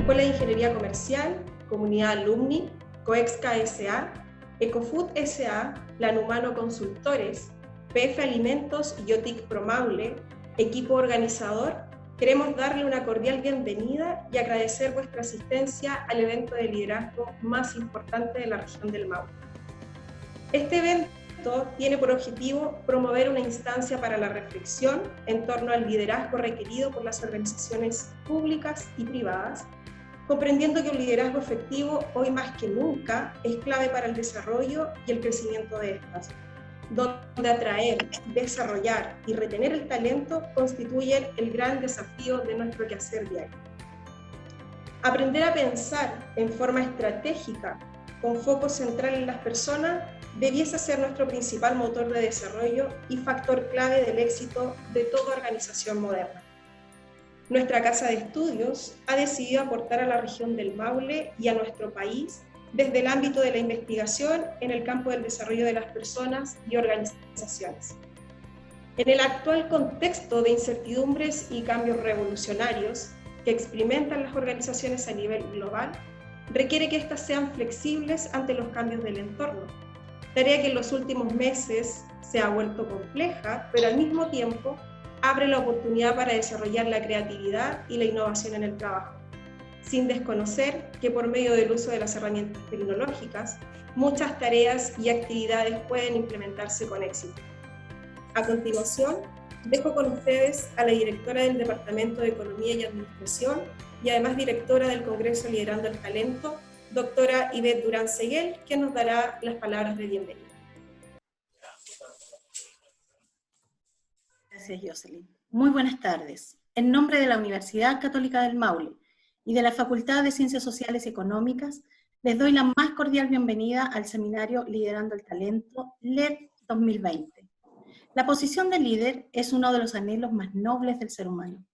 Escuela de Ingeniería Comercial, Comunidad Alumni, Coexca S.A., Ecofood S.A., Plan Humano Consultores, PF Alimentos y Yotic Promaule, equipo organizador, queremos darle una cordial bienvenida y agradecer vuestra asistencia al evento de liderazgo más importante de la región del Maule. Este evento tiene por objetivo promover una instancia para la reflexión en torno al liderazgo requerido por las organizaciones públicas y privadas, comprendiendo que un liderazgo efectivo hoy más que nunca es clave para el desarrollo y el crecimiento de estas, donde atraer, desarrollar y retener el talento constituyen el gran desafío de nuestro quehacer diario. Aprender a pensar en forma estratégica, con foco central en las personas, debiese ser nuestro principal motor de desarrollo y factor clave del éxito de toda organización moderna. Nuestra Casa de Estudios ha decidido aportar a la región del Maule y a nuestro país desde el ámbito de la investigación en el campo del desarrollo de las personas y organizaciones. En el actual contexto de incertidumbres y cambios revolucionarios que experimentan las organizaciones a nivel global, requiere que éstas sean flexibles ante los cambios del entorno, tarea que en los últimos meses se ha vuelto compleja, pero al mismo tiempo abre la oportunidad para desarrollar la creatividad y la innovación en el trabajo, sin desconocer que por medio del uso de las herramientas tecnológicas, muchas tareas y actividades pueden implementarse con éxito. A continuación, dejo con ustedes a la directora del Departamento de Economía y Administración y además directora del Congreso Liderando el Talento, doctora Ivette Durán Seguel, que nos dará las palabras de bienvenida. Gracias, Jocelyn. Muy buenas tardes. En nombre de la Universidad Católica del Maule y de la Facultad de Ciencias Sociales y Económicas, les doy la más cordial bienvenida al seminario Liderando el Talento, LED 2020. La posición de líder es uno de los anhelos más nobles del ser humano.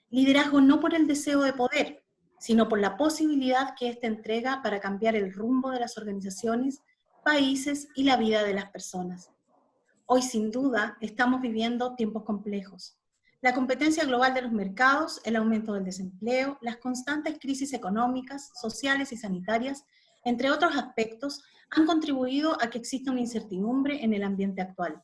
Liderazgo no por el deseo de poder, sino por la posibilidad que éste entrega para cambiar el rumbo de las organizaciones, países y la vida de las personas. Hoy, sin duda, estamos viviendo tiempos complejos. La competencia global de los mercados, el aumento del desempleo, las constantes crisis económicas, sociales y sanitarias, entre otros aspectos, han contribuido a que exista una incertidumbre en el ambiente actual.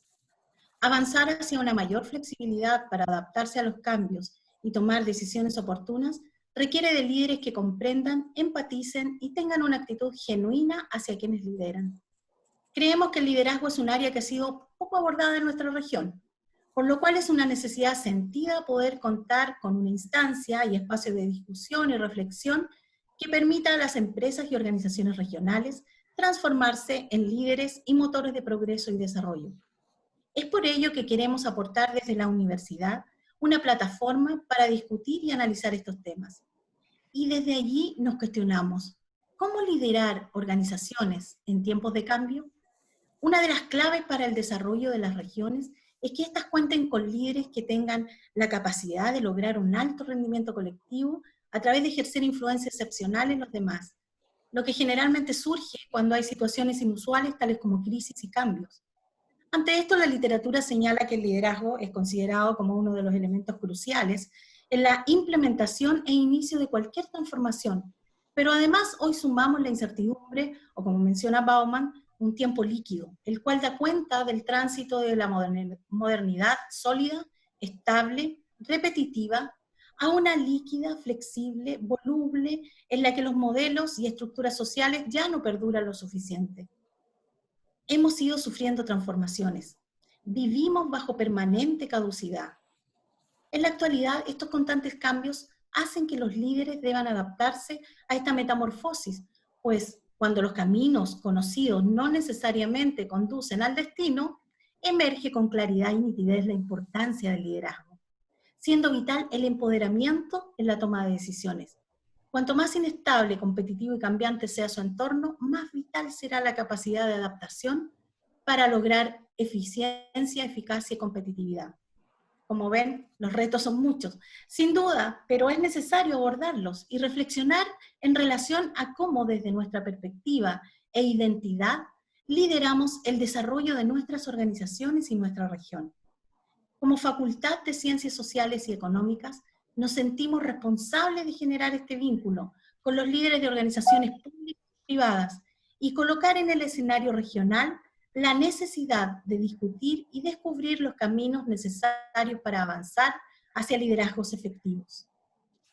Avanzar hacia una mayor flexibilidad para adaptarse a los cambios y tomar decisiones oportunas requiere de líderes que comprendan, empaticen y tengan una actitud genuina hacia quienes lideran. Creemos que el liderazgo es un área que ha sido poco abordada en nuestra región, por lo cual es una necesidad sentida poder contar con una instancia y espacio de discusión y reflexión que permita a las empresas y organizaciones regionales transformarse en líderes y motores de progreso y desarrollo. Es por ello que queremos aportar desde la universidad una plataforma para discutir y analizar estos temas. Y desde allí nos cuestionamos, ¿cómo liderar organizaciones en tiempos de cambio? Una de las claves para el desarrollo de las regiones es que éstas cuenten con líderes que tengan la capacidad de lograr un alto rendimiento colectivo a través de ejercer influencia excepcional en los demás, lo que generalmente surge cuando hay situaciones inusuales tales como crisis y cambios. Ante esto, la literatura señala que el liderazgo es considerado como uno de los elementos cruciales en la implementación e inicio de cualquier transformación, pero además hoy sumamos la incertidumbre, o como menciona Bauman, un tiempo líquido, el cual da cuenta del tránsito de la modernidad sólida, estable, repetitiva, a una líquida, flexible, voluble, en la que los modelos y estructuras sociales ya no perduran lo suficiente. Hemos ido sufriendo transformaciones, vivimos bajo permanente caducidad. En la actualidad, estos constantes cambios hacen que los líderes deban adaptarse a esta metamorfosis, pues cuando los caminos conocidos no necesariamente conducen al destino, emerge con claridad y nitidez la importancia del liderazgo, siendo vital el empoderamiento en la toma de decisiones. Cuanto más inestable, competitivo y cambiante sea su entorno, más vital será la capacidad de adaptación para lograr eficiencia, eficacia y competitividad. Como ven, los retos son muchos, sin duda, pero es necesario abordarlos y reflexionar en relación a cómo desde nuestra perspectiva e identidad lideramos el desarrollo de nuestras organizaciones y nuestra región. Como Facultad de Ciencias Sociales y Económicas, nos sentimos responsables de generar este vínculo, con los líderes de organizaciones públicas y privadas y colocar en el escenario regional la necesidad de discutir y descubrir los caminos necesarios para avanzar hacia liderazgos efectivos.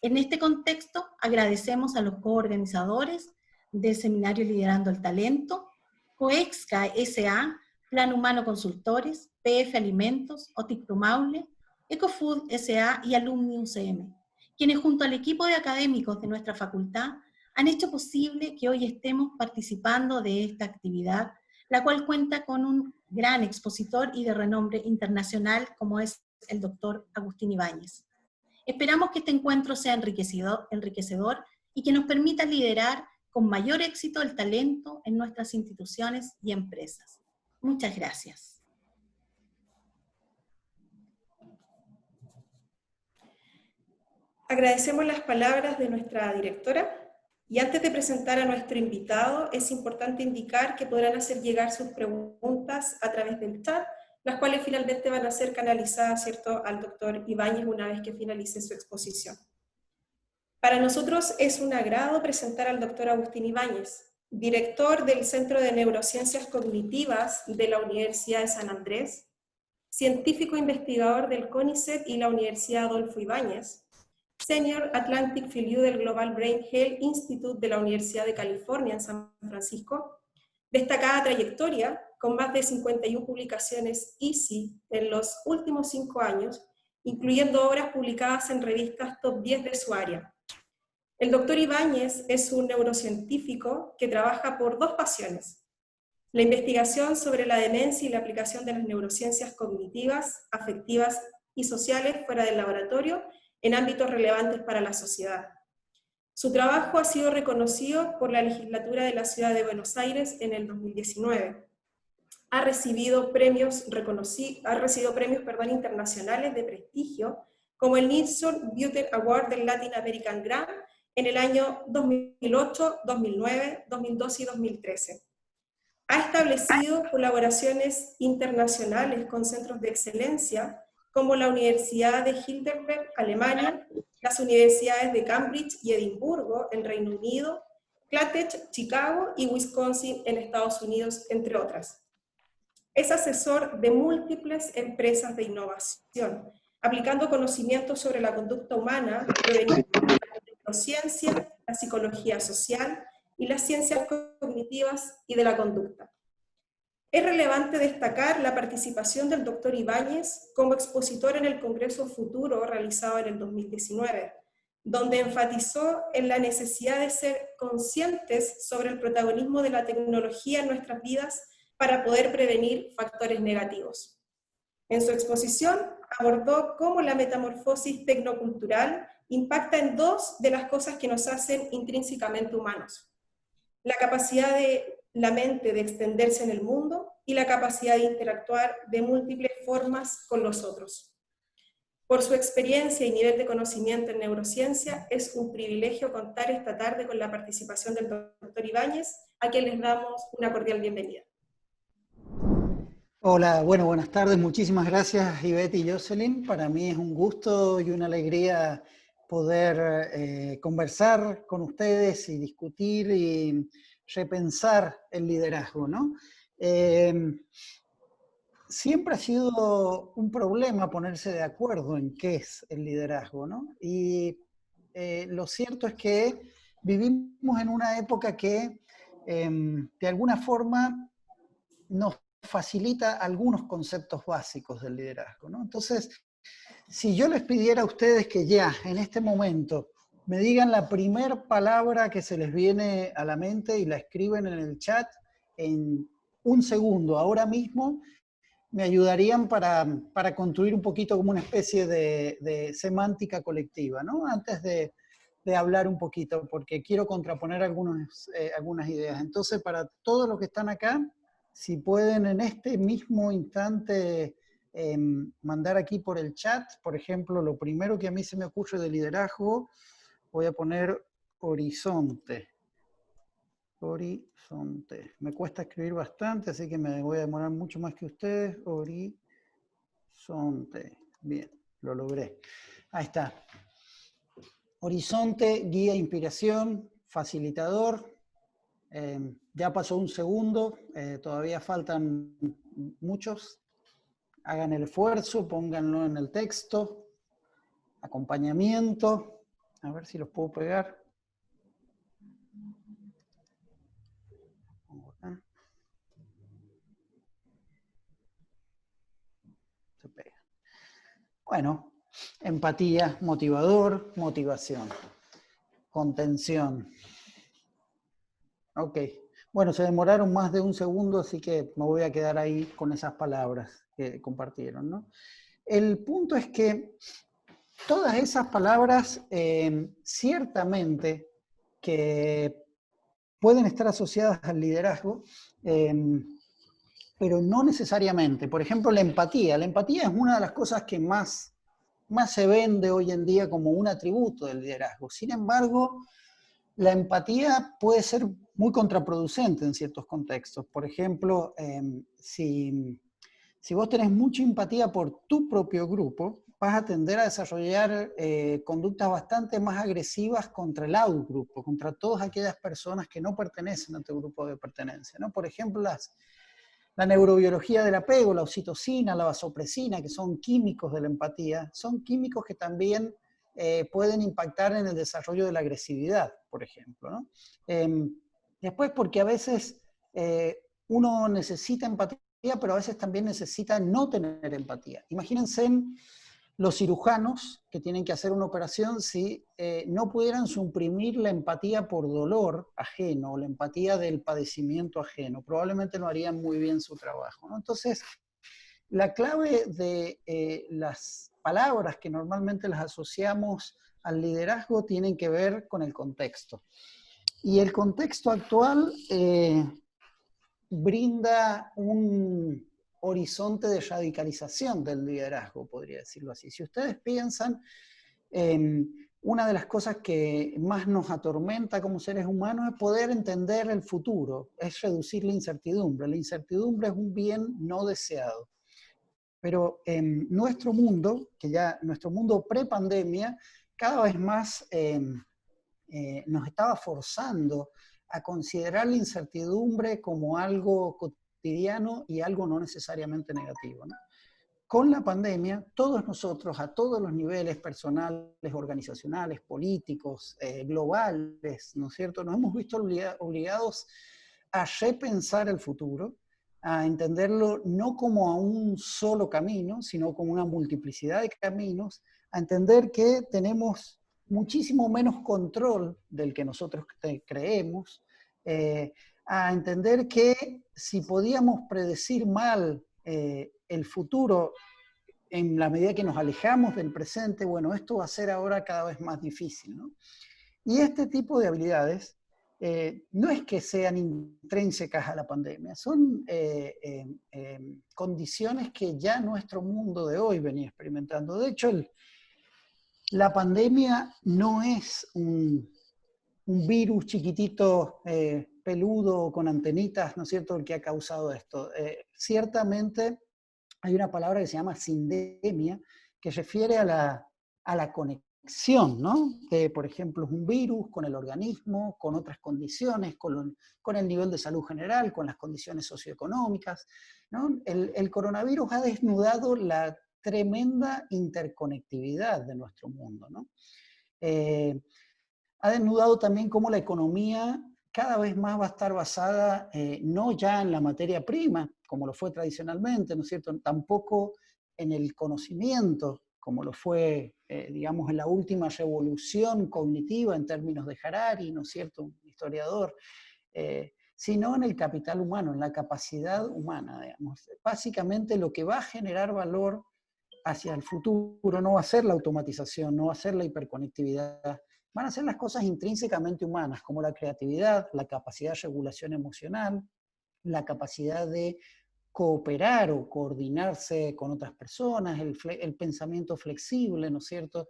En este contexto, agradecemos a los coorganizadores del seminario Liderando el Talento, COEXCA S.A., Plan Humano Consultores, PF Alimentos, OTIC Pro Maule, Ecofood S.A. y Alumni UCM, quienes junto al equipo de académicos de nuestra facultad han hecho posible que hoy estemos participando de esta actividad, la cual cuenta con un gran expositor y de renombre internacional como es el doctor Agustín Ibáñez. Esperamos que este encuentro sea enriquecedor y que nos permita liderar con mayor éxito el talento en nuestras instituciones y empresas. Muchas gracias. Agradecemos las palabras de nuestra directora. Y antes de presentar a nuestro invitado, es importante indicar que podrán hacer llegar sus preguntas a través del chat, las cuales finalmente van a ser canalizadas, ¿cierto?, al doctor Ibáñez una vez que finalice su exposición. Para nosotros es un agrado presentar al doctor Agustín Ibáñez, director del Centro de Neurociencias Cognitivas de la Universidad de San Andrés, científico investigador del CONICET y la Universidad Adolfo Ibáñez, Senior Atlantic Fellow del Global Brain Health Institute de la Universidad de California en San Francisco, destacada trayectoria con más de 51 publicaciones EASY en los últimos 5 años, incluyendo obras publicadas en revistas top 10 de su área. El doctor Ibáñez es un neurocientífico que trabaja por 2 pasiones: la investigación sobre la demencia y la aplicación de las neurociencias cognitivas, afectivas y sociales fuera del laboratorio, en ámbitos relevantes para la sociedad. Su trabajo ha sido reconocido por la legislatura de la Ciudad de Buenos Aires en el 2019. Ha recibido premios internacionales de prestigio, como el Nilsson Beauty Award del Latin American Grant en el año 2008, 2009, 2012 y 2013. Ha establecido colaboraciones internacionales con centros de excelencia, como la Universidad de Heidelberg, Alemania, las universidades de Cambridge y Edimburgo, en Reino Unido, Caltech, Chicago y Wisconsin, en Estados Unidos, entre otras. Es asesor de múltiples empresas de innovación, aplicando conocimientos sobre la conducta humana provenientes de la neurociencia, la psicología social y las ciencias cognitivas y de la conducta. Es relevante destacar la participación del doctor Ibáñez como expositor en el Congreso Futuro realizado en el 2019, donde enfatizó en la necesidad de ser conscientes sobre el protagonismo de la tecnología en nuestras vidas para poder prevenir factores negativos. En su exposición abordó cómo la metamorfosis tecnocultural impacta en 2 de las cosas que nos hacen intrínsecamente humanos: la capacidad de la mente de extenderse en el mundo y la capacidad de interactuar de múltiples formas con los otros. Por su experiencia y nivel de conocimiento en neurociencia, es un privilegio contar esta tarde con la participación del doctor Ibáñez, a quien les damos una cordial bienvenida. Hola, bueno, buenas tardes. Muchísimas gracias, Ivette y Jocelyn. Para mí es un gusto y una alegría poder conversar con ustedes y discutir y repensar el liderazgo, ¿no? Siempre ha sido un problema ponerse de acuerdo en qué es el liderazgo, ¿no? Y lo cierto es que vivimos en una época que de alguna forma nos facilita algunos conceptos básicos del liderazgo, ¿no? Entonces, si yo les pidiera a ustedes que ya, en este momento, me digan la primera palabra que se les viene a la mente y la escriben en el chat en 1 segundo, ahora mismo, me ayudarían para construir un poquito como una especie de semántica colectiva, ¿no? Antes de hablar un poquito, porque quiero contraponer algunas ideas. Entonces, para todos los que están acá, si pueden en este mismo instante mandar aquí por el chat, por ejemplo, lo primero que a mí se me ocurre de liderazgo, voy a poner horizonte. Horizonte. Me cuesta escribir bastante, así que me voy a demorar mucho más que ustedes. Horizonte. Bien, lo logré. Ahí está. Horizonte, guía, inspiración, facilitador. Ya pasó un segundo, todavía faltan muchos. Hagan el esfuerzo, pónganlo en el texto. Acompañamiento. A ver si los puedo pegar. Pongo acá. Se pega. Bueno, empatía, motivador, motivación, contención. Ok. Bueno, se demoraron más de un segundo, así que me voy a quedar ahí con esas palabras que compartieron, ¿no? El punto es que todas esas palabras ciertamente que pueden estar asociadas al liderazgo, pero no necesariamente. Por ejemplo, la empatía. La empatía es una de las cosas que más se vende hoy en día como un atributo del liderazgo. Sin embargo, la empatía puede ser muy contraproducente en ciertos contextos. Por ejemplo, si vos tenés mucha empatía por tu propio grupo, vas a tender a desarrollar conductas bastante más agresivas contra el outgrupo, contra todas aquellas personas que no pertenecen a tu grupo de pertenencia, ¿no? Por ejemplo, la neurobiología del apego, la oxitocina, la vasopresina, que son químicos de la empatía, son químicos que también pueden impactar en el desarrollo de la agresividad, por ejemplo, ¿no? Después, porque a veces uno necesita empatía, pero a veces también necesita no tener empatía. Imagínense los cirujanos que tienen que hacer una operación si no pudieran suprimir la empatía por dolor ajeno, o la empatía del padecimiento ajeno. Probablemente no harían muy bien su trabajo, ¿no? Entonces, la clave de las palabras que normalmente las asociamos al liderazgo tienen que ver con el contexto. Y el contexto actual brinda un horizonte de radicalización del liderazgo, podría decirlo así. Si ustedes piensan, una de las cosas que más nos atormenta como seres humanos es poder entender el futuro, es reducir la incertidumbre. La incertidumbre es un bien no deseado. Pero en nuestro mundo, nuestro mundo pre-pandemia, cada vez más nos estaba forzando a considerar la incertidumbre como algo cotidiano y algo no necesariamente negativo, ¿no? Con la pandemia, todos nosotros, a todos los niveles personales, organizacionales, políticos, globales, ¿no es cierto?, nos hemos visto obligados a repensar el futuro, a entenderlo no como a un solo camino, sino como una multiplicidad de caminos, a entender que tenemos muchísimo menos control del que nosotros creemos, a entender que si podíamos predecir mal el futuro en la medida que nos alejamos del presente, bueno, esto va a ser ahora cada vez más difícil, ¿no? Y este tipo de habilidades no es que sean intrínsecas a la pandemia, son condiciones que ya nuestro mundo de hoy venía experimentando. De hecho, la pandemia no es un virus chiquitito, peludo, con antenitas, ¿no es cierto?, el que ha causado esto. Ciertamente hay una palabra que se llama sindemia, que refiere a la conexión, ¿no? De, por ejemplo, un virus con el organismo, con otras condiciones, con el nivel de salud general, con las condiciones socioeconómicas, ¿no? El coronavirus ha desnudado la tremenda interconectividad de nuestro mundo, ¿no? Ha desnudado también cómo la economía cada vez más va a estar basada no ya en la materia prima, como lo fue tradicionalmente, ¿no es cierto?, tampoco en el conocimiento, como lo fue, digamos, en la última revolución cognitiva en términos de Harari, ¿no es cierto?, un historiador, sino en el capital humano, en la capacidad humana, digamos. Básicamente lo que va a generar valor hacia el futuro no va a ser la automatización, no va a ser la hiperconectividad, van a ser las cosas intrínsecamente humanas, como la creatividad, la capacidad de regulación emocional, la capacidad de cooperar o coordinarse con otras personas, el pensamiento flexible, ¿no es cierto?,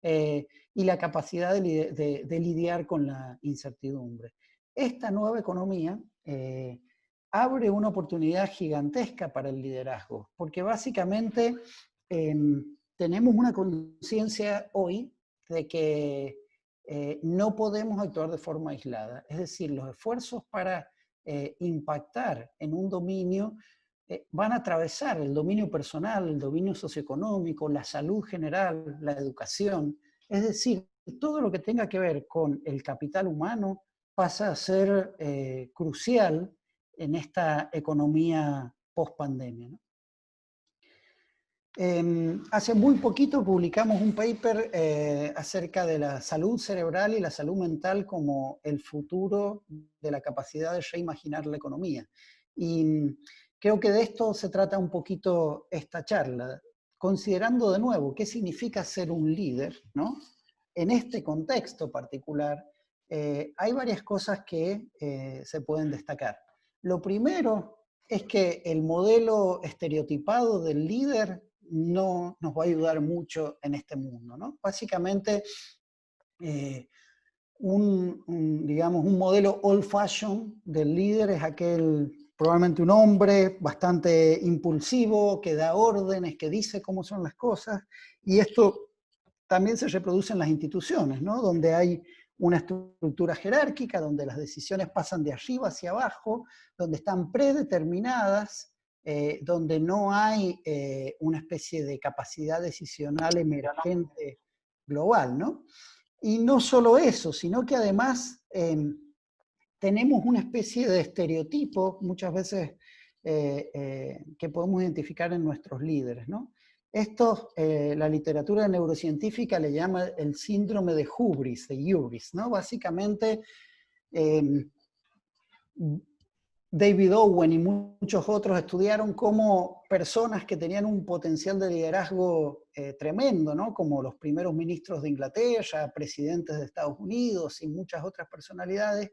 y la capacidad de lidiar con la incertidumbre. Esta nueva economía abre una oportunidad gigantesca para el liderazgo, porque básicamente tenemos una conciencia hoy de que no podemos actuar de forma aislada. Es decir, los esfuerzos para impactar en un dominio van a atravesar el dominio personal, el dominio socioeconómico, la salud general, la educación. Es decir, todo lo que tenga que ver con el capital humano pasa a ser crucial en esta economía post-pandemia, ¿no? Hace muy poquito publicamos un paper acerca de la salud cerebral y la salud mental como el futuro de la capacidad de reimaginar la economía. Y creo que de esto se trata un poquito esta charla, considerando de nuevo qué significa ser un líder, ¿no? En este contexto particular, hay varias cosas que se pueden destacar. Lo primero es que el modelo estereotipado del líder no nos va a ayudar mucho en este mundo, ¿no? Básicamente, digamos, un modelo old fashion del líder es aquel, probablemente un hombre bastante impulsivo, que da órdenes, que dice cómo son las cosas, y esto también se reproduce en las instituciones, ¿no? Donde hay una estructura jerárquica, donde las decisiones pasan de arriba hacia abajo, donde están predeterminadas, donde no hay una especie de capacidad decisional emergente global, ¿no? Y no solo eso, sino que además tenemos una especie de estereotipo, muchas veces que podemos identificar en nuestros líderes, ¿no? Esto, la literatura neurocientífica le llama el síndrome de hubris, ¿no? Básicamente, David Owen y muchos otros estudiaron cómo personas que tenían un potencial de liderazgo tremendo, ¿no? Como los primeros ministros de Inglaterra, presidentes de Estados Unidos y muchas otras personalidades,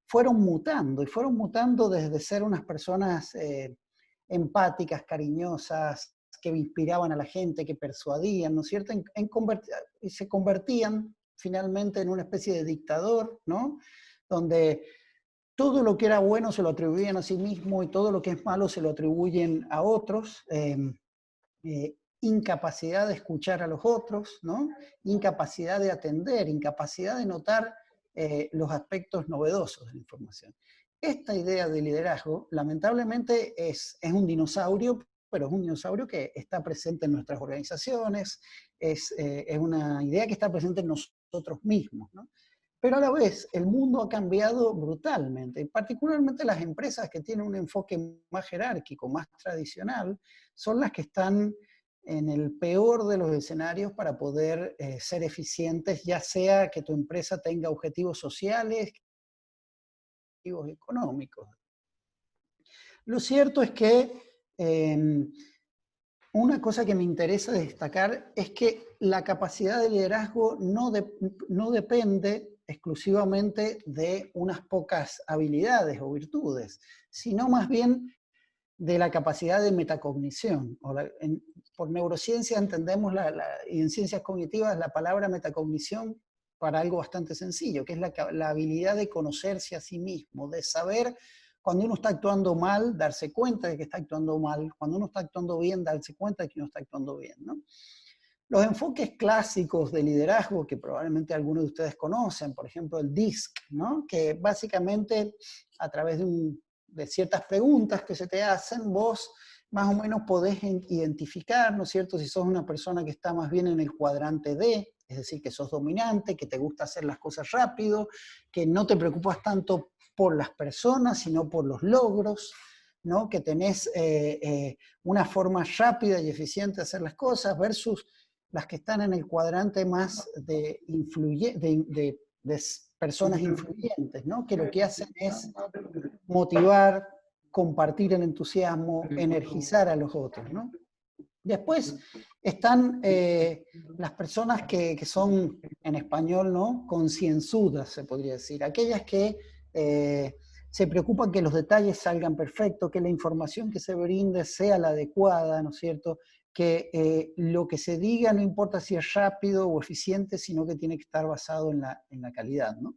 fueron mutando, y fueron mutando desde ser unas personas empáticas, cariñosas, que inspiraban a la gente, que persuadían, ¿no es cierto? Y se convertían finalmente en una especie de dictador, ¿no? Donde todo lo que era bueno se lo atribuían a sí mismo y todo lo que es malo se lo atribuyen a otros. Incapacidad de escuchar a los otros, ¿no? Incapacidad de atender, incapacidad de notar los aspectos novedosos de la información. Esta idea de liderazgo, lamentablemente, es un dinosaurio, pero es un dinosaurio que está presente en nuestras organizaciones, es una idea que está presente en nosotros mismos, ¿no? Pero a la vez, el mundo ha cambiado brutalmente, y particularmente las empresas que tienen un enfoque más jerárquico, más tradicional, son las que están en el peor de los escenarios para poder ser eficientes, ya sea que tu empresa tenga objetivos sociales, objetivos económicos. Lo cierto es que una cosa que me interesa destacar es que la capacidad de liderazgo no depende exclusivamente de unas pocas habilidades o virtudes, sino más bien de la capacidad de metacognición. Por neurociencia entendemos, y en ciencias cognitivas, la palabra metacognición para algo bastante sencillo, que es la habilidad de conocerse a sí mismo, de saber cuando uno está actuando mal, darse cuenta de que está actuando mal, cuando uno está actuando bien, darse cuenta de que uno está actuando bien, ¿no? Los enfoques clásicos de liderazgo, que probablemente algunos de ustedes conocen, por ejemplo el DISC, ¿no? Que básicamente a través de ciertas preguntas que se te hacen, vos más o menos podés identificar, ¿no es cierto?, si sos una persona que está más bien en el cuadrante D, es decir, que sos dominante, que te gusta hacer las cosas rápido, que no te preocupas tanto por las personas, sino por los logros, ¿no? Que tenés una forma rápida y eficiente de hacer las cosas, versus las que están en el cuadrante más de personas influyentes, ¿no? Que lo que hacen es motivar, compartir el entusiasmo, energizar a los otros, ¿no? Después están las personas que son, en español, ¿no?, concienzudas, se podría decir, aquellas que se preocupan que los detalles salgan perfectos, que la información que se brinde sea la adecuada, ¿no es cierto?, que lo que se diga no importa si es rápido o eficiente, sino que tiene que estar basado en la calidad, ¿no?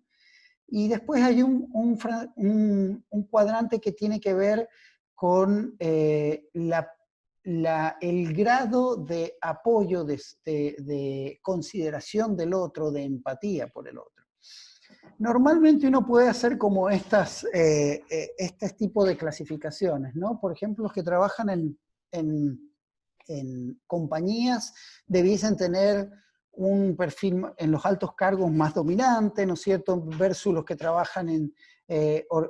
Y después hay un cuadrante que tiene que ver con la el grado de apoyo, de consideración del otro, de empatía por el otro. Normalmente uno puede hacer como este tipo de clasificaciones, ¿no? Por ejemplo, los que trabajan en compañías debiesen tener un perfil en los altos cargos más dominante, ¿no es cierto? Versus los que trabajan en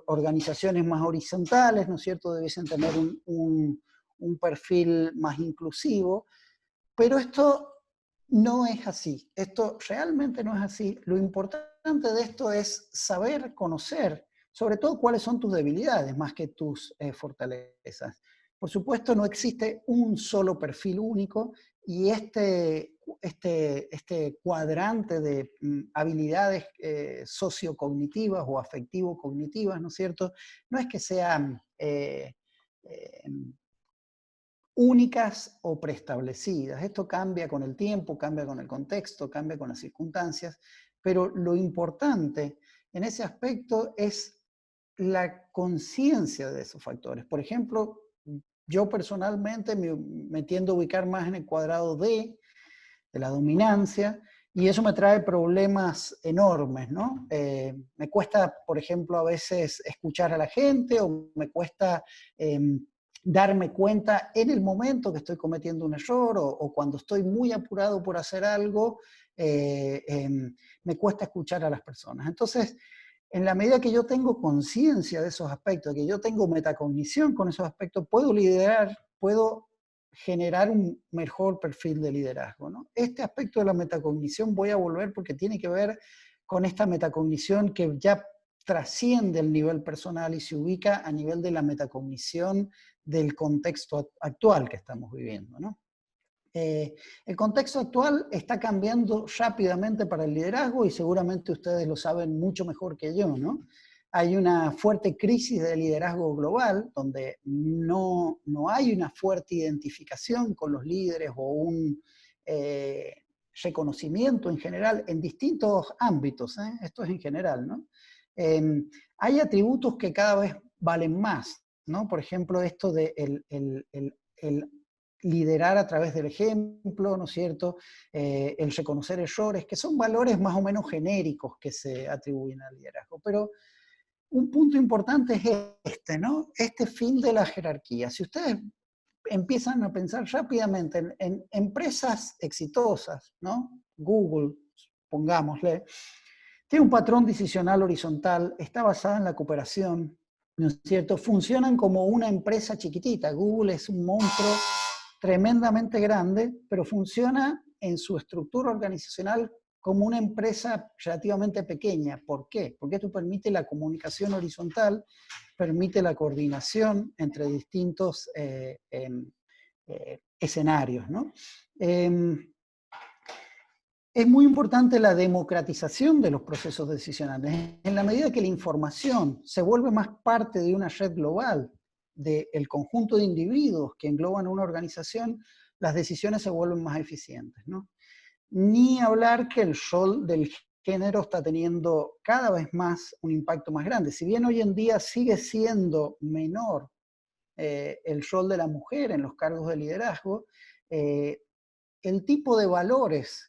organizaciones más horizontales, ¿no es cierto? Debiesen tener un perfil más inclusivo. Pero esto no es así, esto realmente no es así. Lo importante de esto es saber conocer, sobre todo cuáles son tus debilidades más que tus fortalezas. Por supuesto, no existe un solo perfil único y este cuadrante de habilidades sociocognitivas o afectivo-cognitivas, ¿no es cierto? No es que sean únicas o preestablecidas. Esto cambia con el tiempo, cambia con el contexto, cambia con las circunstancias, pero lo importante en ese aspecto es la conciencia de esos factores. Por ejemplo, yo personalmente me tiendo a ubicar más en el cuadrado de la dominancia, y eso me trae problemas enormes, ¿no? Me cuesta, por ejemplo, a veces escuchar a la gente, o me cuesta darme cuenta en el momento que estoy cometiendo un error, o cuando estoy muy apurado por hacer algo, me cuesta escuchar a las personas. Entonces, en la medida que yo tengo conciencia de esos aspectos, que yo tengo metacognición con esos aspectos, puedo liderar, puedo generar un mejor perfil de liderazgo, ¿no? Este aspecto de la metacognición voy a volver porque tiene que ver con esta metacognición que ya trasciende el nivel personal y se ubica a nivel de la metacognición del contexto actual que estamos viviendo, ¿no? El contexto actual está cambiando rápidamente para el liderazgo y seguramente ustedes lo saben mucho mejor que yo, ¿no? Hay una fuerte crisis de liderazgo global donde no hay una fuerte identificación con los líderes o un reconocimiento en general en distintos ámbitos, ¿eh? Esto es en general, ¿no? Hay atributos que cada vez valen más, ¿no? Por ejemplo, esto de el liderar a través del ejemplo, ¿no es cierto? El reconocer errores, que son valores más o menos genéricos que se atribuyen al liderazgo. Pero un punto importante es este, ¿no? Este fin de la jerarquía. Si ustedes empiezan a pensar rápidamente en empresas exitosas, ¿no? Google, pongámosle, tiene un patrón decisional horizontal, está basada en la cooperación, ¿no es cierto? Funcionan como una empresa chiquitita. Google es un monstruo tremendamente grande, pero funciona en su estructura organizacional como una empresa relativamente pequeña. ¿Por qué? Porque esto permite la comunicación horizontal, permite la coordinación entre distintos escenarios, ¿no? Es muy importante la democratización de los procesos decisionales. En la medida que la información se vuelve más parte de una red global, del conjunto de individuos que engloban una organización, las decisiones se vuelven más eficientes, ¿no? Ni hablar que el rol del género está teniendo cada vez más un impacto más grande. Si bien hoy en día sigue siendo menor el rol de la mujer en los cargos de liderazgo, el tipo de valores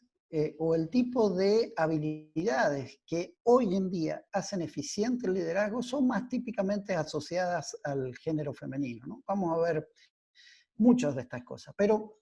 o el tipo de habilidades que hoy en día hacen eficiente el liderazgo son más típicamente asociadas al género femenino, ¿no? Vamos a ver muchas de estas cosas, pero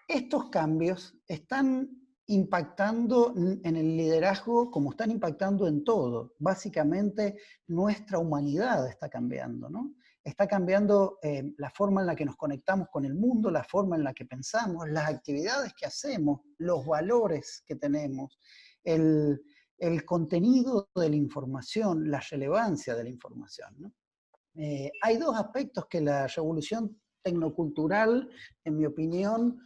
estos cambios están impactando en el liderazgo como están impactando en todo. Básicamente nuestra humanidad está cambiando, ¿no? Está cambiando la forma en la que nos conectamos con el mundo, la forma en la que pensamos, las actividades que hacemos, los valores que tenemos, el contenido de la información, la relevancia de la información, ¿no? Hay dos aspectos que la revolución tecnocultural, en mi opinión,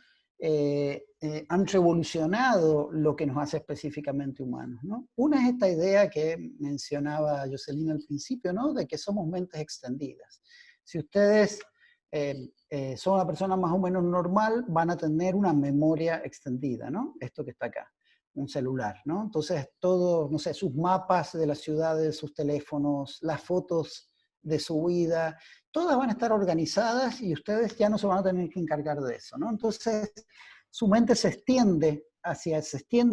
han revolucionado lo que nos hace específicamente humanos, ¿no? Una es esta idea que mencionaba Jocelyn al principio, ¿no? De que somos mentes extendidas. Si ustedes son una persona más o menos normal, van a tener una memoria extendida, ¿no? Esto que está acá, un celular, ¿no? Entonces, todo, no sé, sus mapas de las ciudades, sus teléfonos, las fotos de su vida, todas van a estar organizadas y ustedes ya no se van a tener que encargar de eso, ¿no? Entonces, su mente se extiende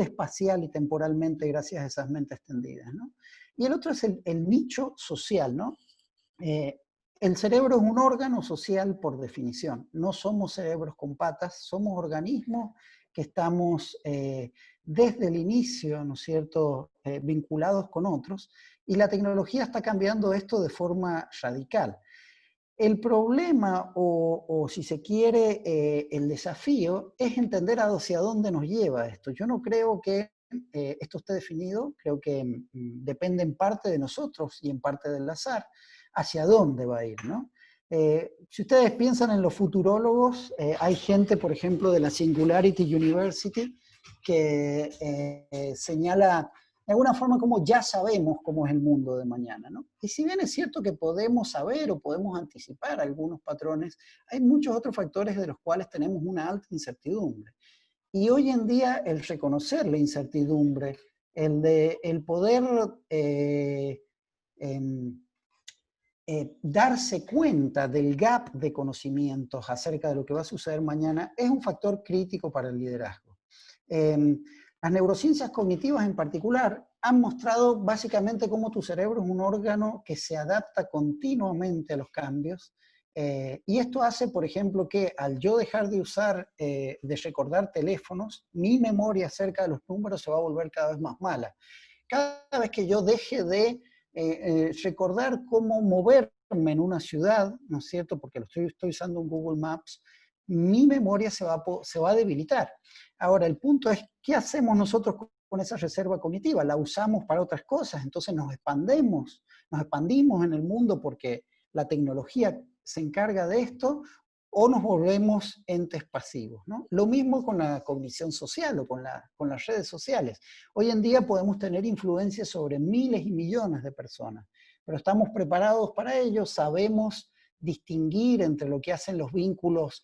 espacial y temporalmente gracias a esas mentes tendidas, ¿no? Y el otro es el nicho social, ¿no? El cerebro es un órgano social por definición. No somos cerebros con patas, somos organismos que estamos desde el inicio, ¿no es cierto?, vinculados con otros, y la tecnología está cambiando esto de forma radical. El problema, o si se quiere, el desafío, es entender hacia dónde nos lleva esto. Yo no creo que esto esté definido, creo que depende en parte de nosotros y en parte del azar, hacia dónde va a ir, ¿no? Si ustedes piensan en los futurólogos, hay gente, por ejemplo, de la Singularity University, que señala de alguna forma como ya sabemos cómo es el mundo de mañana, ¿no? Y si bien es cierto que podemos saber o podemos anticipar algunos patrones, hay muchos otros factores de los cuales tenemos una alta incertidumbre. Y hoy en día el reconocer la incertidumbre, el poder darse cuenta del gap de conocimientos acerca de lo que va a suceder mañana es un factor crítico para el liderazgo. Las neurociencias cognitivas en particular han mostrado básicamente cómo tu cerebro es un órgano que se adapta continuamente a los cambios, y esto hace, por ejemplo, que al yo dejar de usar, de recordar teléfonos, mi memoria acerca de los números se va a volver cada vez más mala. Cada vez que yo deje de recordar cómo moverme en una ciudad, ¿no es cierto?, porque estoy usando un Google Maps, mi memoria se va a debilitar. Ahora, el punto es, ¿qué hacemos nosotros con esa reserva cognitiva? La usamos para otras cosas, entonces nos expandimos en el mundo porque la tecnología se encarga de esto, o nos volvemos entes pasivos, ¿no? Lo mismo con la cognición social o con las redes sociales. Hoy en día podemos tener influencia sobre miles y millones de personas, pero estamos preparados para ello, sabemos distinguir entre lo que hacen los vínculos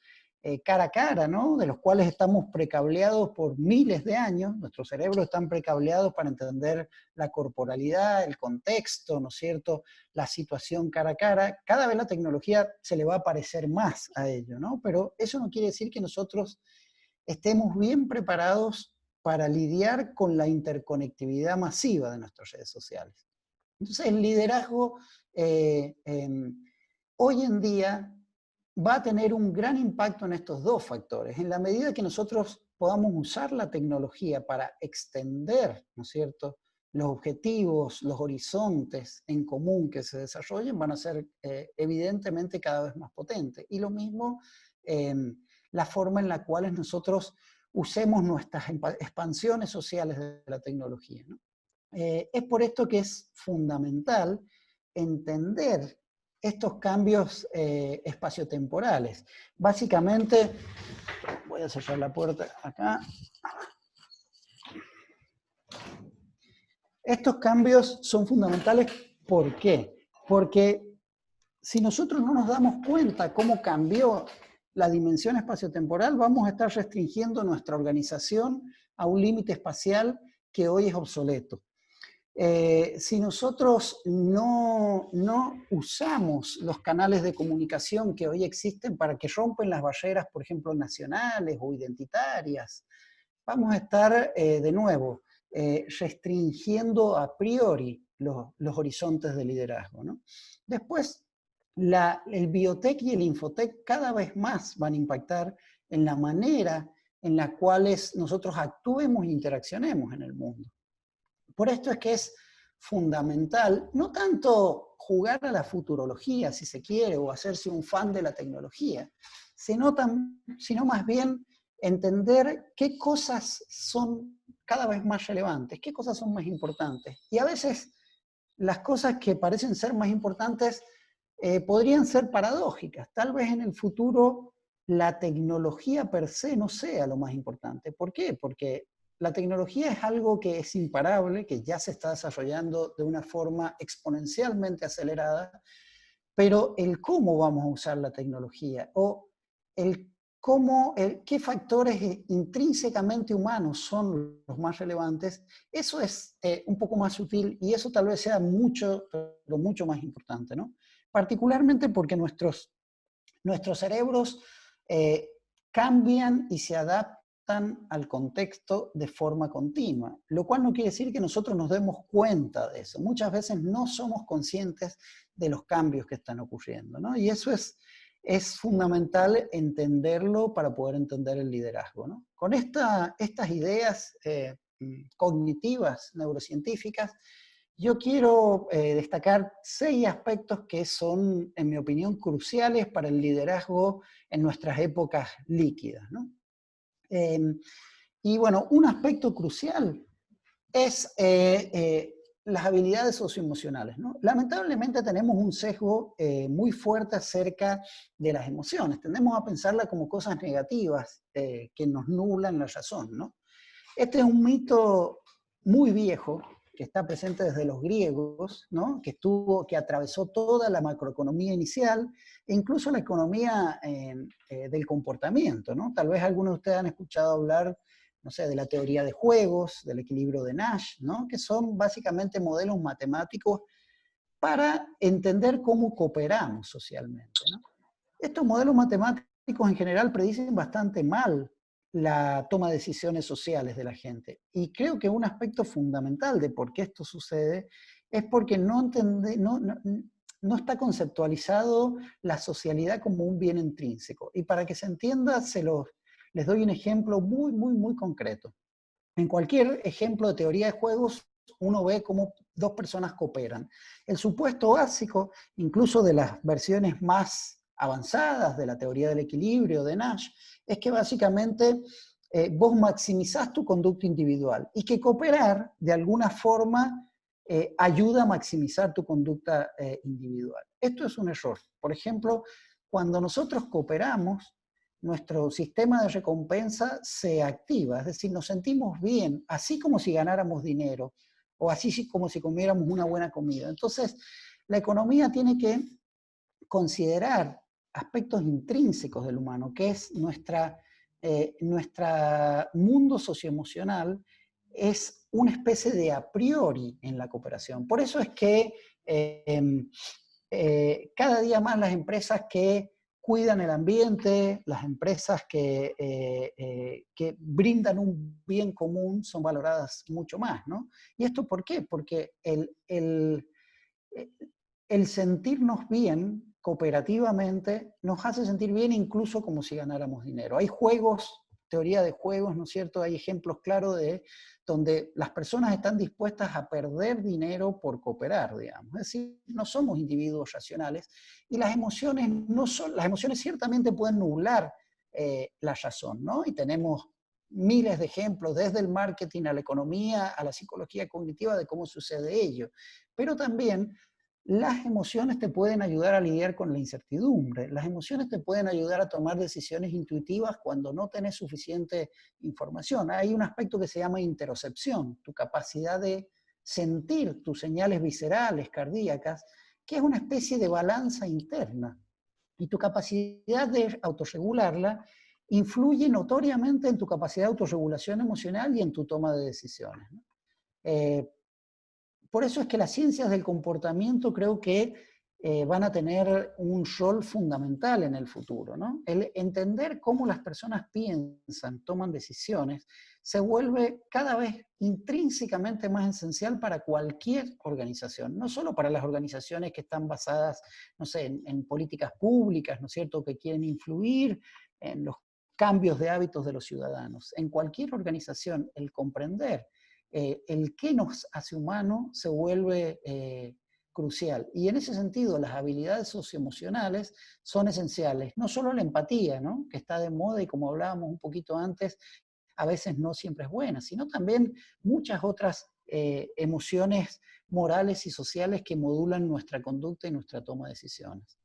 cara a cara, ¿no?, de los cuales estamos precableados por miles de años. Nuestros cerebros están precableados para entender la corporalidad, el contexto, ¿no es cierto?, la situación cara a cara. Cada vez la tecnología se le va a parecer más a ello, ¿no? Pero eso no quiere decir que nosotros estemos bien preparados para lidiar con la interconectividad masiva de nuestras redes sociales. Entonces, el liderazgo hoy en día va a tener un gran impacto en estos dos factores. En la medida que nosotros podamos usar la tecnología para extender, ¿no es cierto?, los objetivos, los horizontes en común que se desarrollen, van a ser evidentemente cada vez más potentes. Y lo mismo la forma en la cual nosotros usemos nuestras expansiones sociales de la tecnología, ¿no? Es por esto que es fundamental entender estos cambios espaciotemporales. Básicamente, voy a cerrar la puerta acá. Estos cambios son fundamentales, ¿por qué? Porque si nosotros no nos damos cuenta cómo cambió la dimensión espaciotemporal, vamos a estar restringiendo nuestra organización a un límite espacial que hoy es obsoleto. Si nosotros no usamos los canales de comunicación que hoy existen para que rompen las barreras, por ejemplo, nacionales o identitarias, vamos a estar de nuevo restringiendo a priori los horizontes de liderazgo, ¿no? Después, el biotech y el infotech cada vez más van a impactar en la manera en la cual nosotros actuemos e interaccionemos en el mundo. Por esto es que es fundamental, no tanto jugar a la futurología, si se quiere, o hacerse un fan de la tecnología, sino más bien entender qué cosas son cada vez más relevantes, qué cosas son más importantes. Y a veces las cosas que parecen ser más importantes podrían ser paradójicas. Tal vez en el futuro la tecnología per se no sea lo más importante. ¿Por qué? Porque la tecnología es algo que es imparable, que ya se está desarrollando de una forma exponencialmente acelerada, pero el cómo vamos a usar la tecnología o qué factores intrínsecamente humanos son los más relevantes, eso es un poco más sutil y eso tal vez sea mucho, pero mucho más importante, ¿no? particularmente porque nuestros cerebros cambian y se adaptan al contexto de forma continua, lo cual no quiere decir que nosotros nos demos cuenta de eso. Muchas veces no somos conscientes de los cambios que están ocurriendo, ¿no? Y eso es fundamental entenderlo para poder entender el liderazgo, ¿no? Con estas ideas cognitivas, neurocientíficas, yo quiero destacar 6 aspectos que son, en mi opinión, cruciales para el liderazgo en nuestras épocas líquidas, ¿no? Y bueno, un aspecto crucial es las habilidades socioemocionales, ¿no? Lamentablemente tenemos un sesgo muy fuerte acerca de las emociones. Tendemos a pensarlas como cosas negativas que nos nublan la razón, ¿no? Este es un mito muy viejo que está presente desde los griegos, ¿no? Que atravesó toda la macroeconomía inicial e incluso la economía del comportamiento, ¿no? Tal vez algunos de ustedes han escuchado hablar, no sé, de la teoría de juegos, del equilibrio de Nash, ¿no? Que son básicamente modelos matemáticos para entender cómo cooperamos socialmente, ¿no? Estos modelos matemáticos en general predicen bastante mal la toma de decisiones sociales de la gente. Y creo que un aspecto fundamental de por qué esto sucede es porque no está conceptualizado la socialidad como un bien intrínseco. Y para que se entienda, les doy un ejemplo muy, muy, muy concreto. En cualquier ejemplo de teoría de juegos, uno ve cómo 2 personas cooperan. El supuesto básico, incluso de las versiones más avanzadas de la teoría del equilibrio de Nash, es que básicamente vos maximizás tu conducta individual y que cooperar de alguna forma ayuda a maximizar tu conducta individual. Esto es un error. Por ejemplo, cuando nosotros cooperamos, nuestro sistema de recompensa se activa, es decir, nos sentimos bien, así como si ganáramos dinero, o así como si comiéramos una buena comida. Entonces, la economía tiene que considerar aspectos intrínsecos del humano, que es nuestro mundo socioemocional, es una especie de a priori en la cooperación. Por eso es que cada día más las empresas que cuidan el ambiente, las empresas que brindan un bien común son valoradas mucho más, ¿no? ¿Y esto por qué? Porque el sentirnos bien cooperativamente nos hace sentir bien incluso como si ganáramos dinero. Hay juegos, teoría de juegos, ¿no es cierto? Hay ejemplos claros de donde las personas están dispuestas a perder dinero por cooperar, digamos. Es decir, no somos individuos racionales y las emociones, las emociones ciertamente pueden nublar la razón, ¿no? Y tenemos miles de ejemplos, desde el marketing a la economía, a la psicología cognitiva, de cómo sucede ello. Pero también las emociones te pueden ayudar a lidiar con la incertidumbre. Las emociones te pueden ayudar a tomar decisiones intuitivas cuando no tenés suficiente información. Hay un aspecto que se llama interocepción, tu capacidad de sentir tus señales viscerales, cardíacas, que es una especie de balanza interna. Y tu capacidad de autorregularla influye notoriamente en tu capacidad de autorregulación emocional y en tu toma de decisiones, ¿no? Por eso es que las ciencias del comportamiento creo que van a tener un rol fundamental en el futuro, ¿no? El entender cómo las personas piensan, toman decisiones, se vuelve cada vez intrínsecamente más esencial para cualquier organización, no solo para las organizaciones que están basadas, no sé, en políticas públicas, ¿no es cierto?, que quieren influir en los cambios de hábitos de los ciudadanos. En cualquier organización, el comprender el qué nos hace humano se vuelve crucial. Y en ese sentido, las habilidades socioemocionales son esenciales. No solo la empatía, ¿no?, que está de moda y como hablábamos un poquito antes, a veces no siempre es buena, sino también muchas otras emociones morales y sociales que modulan nuestra conducta y nuestra toma de decisiones.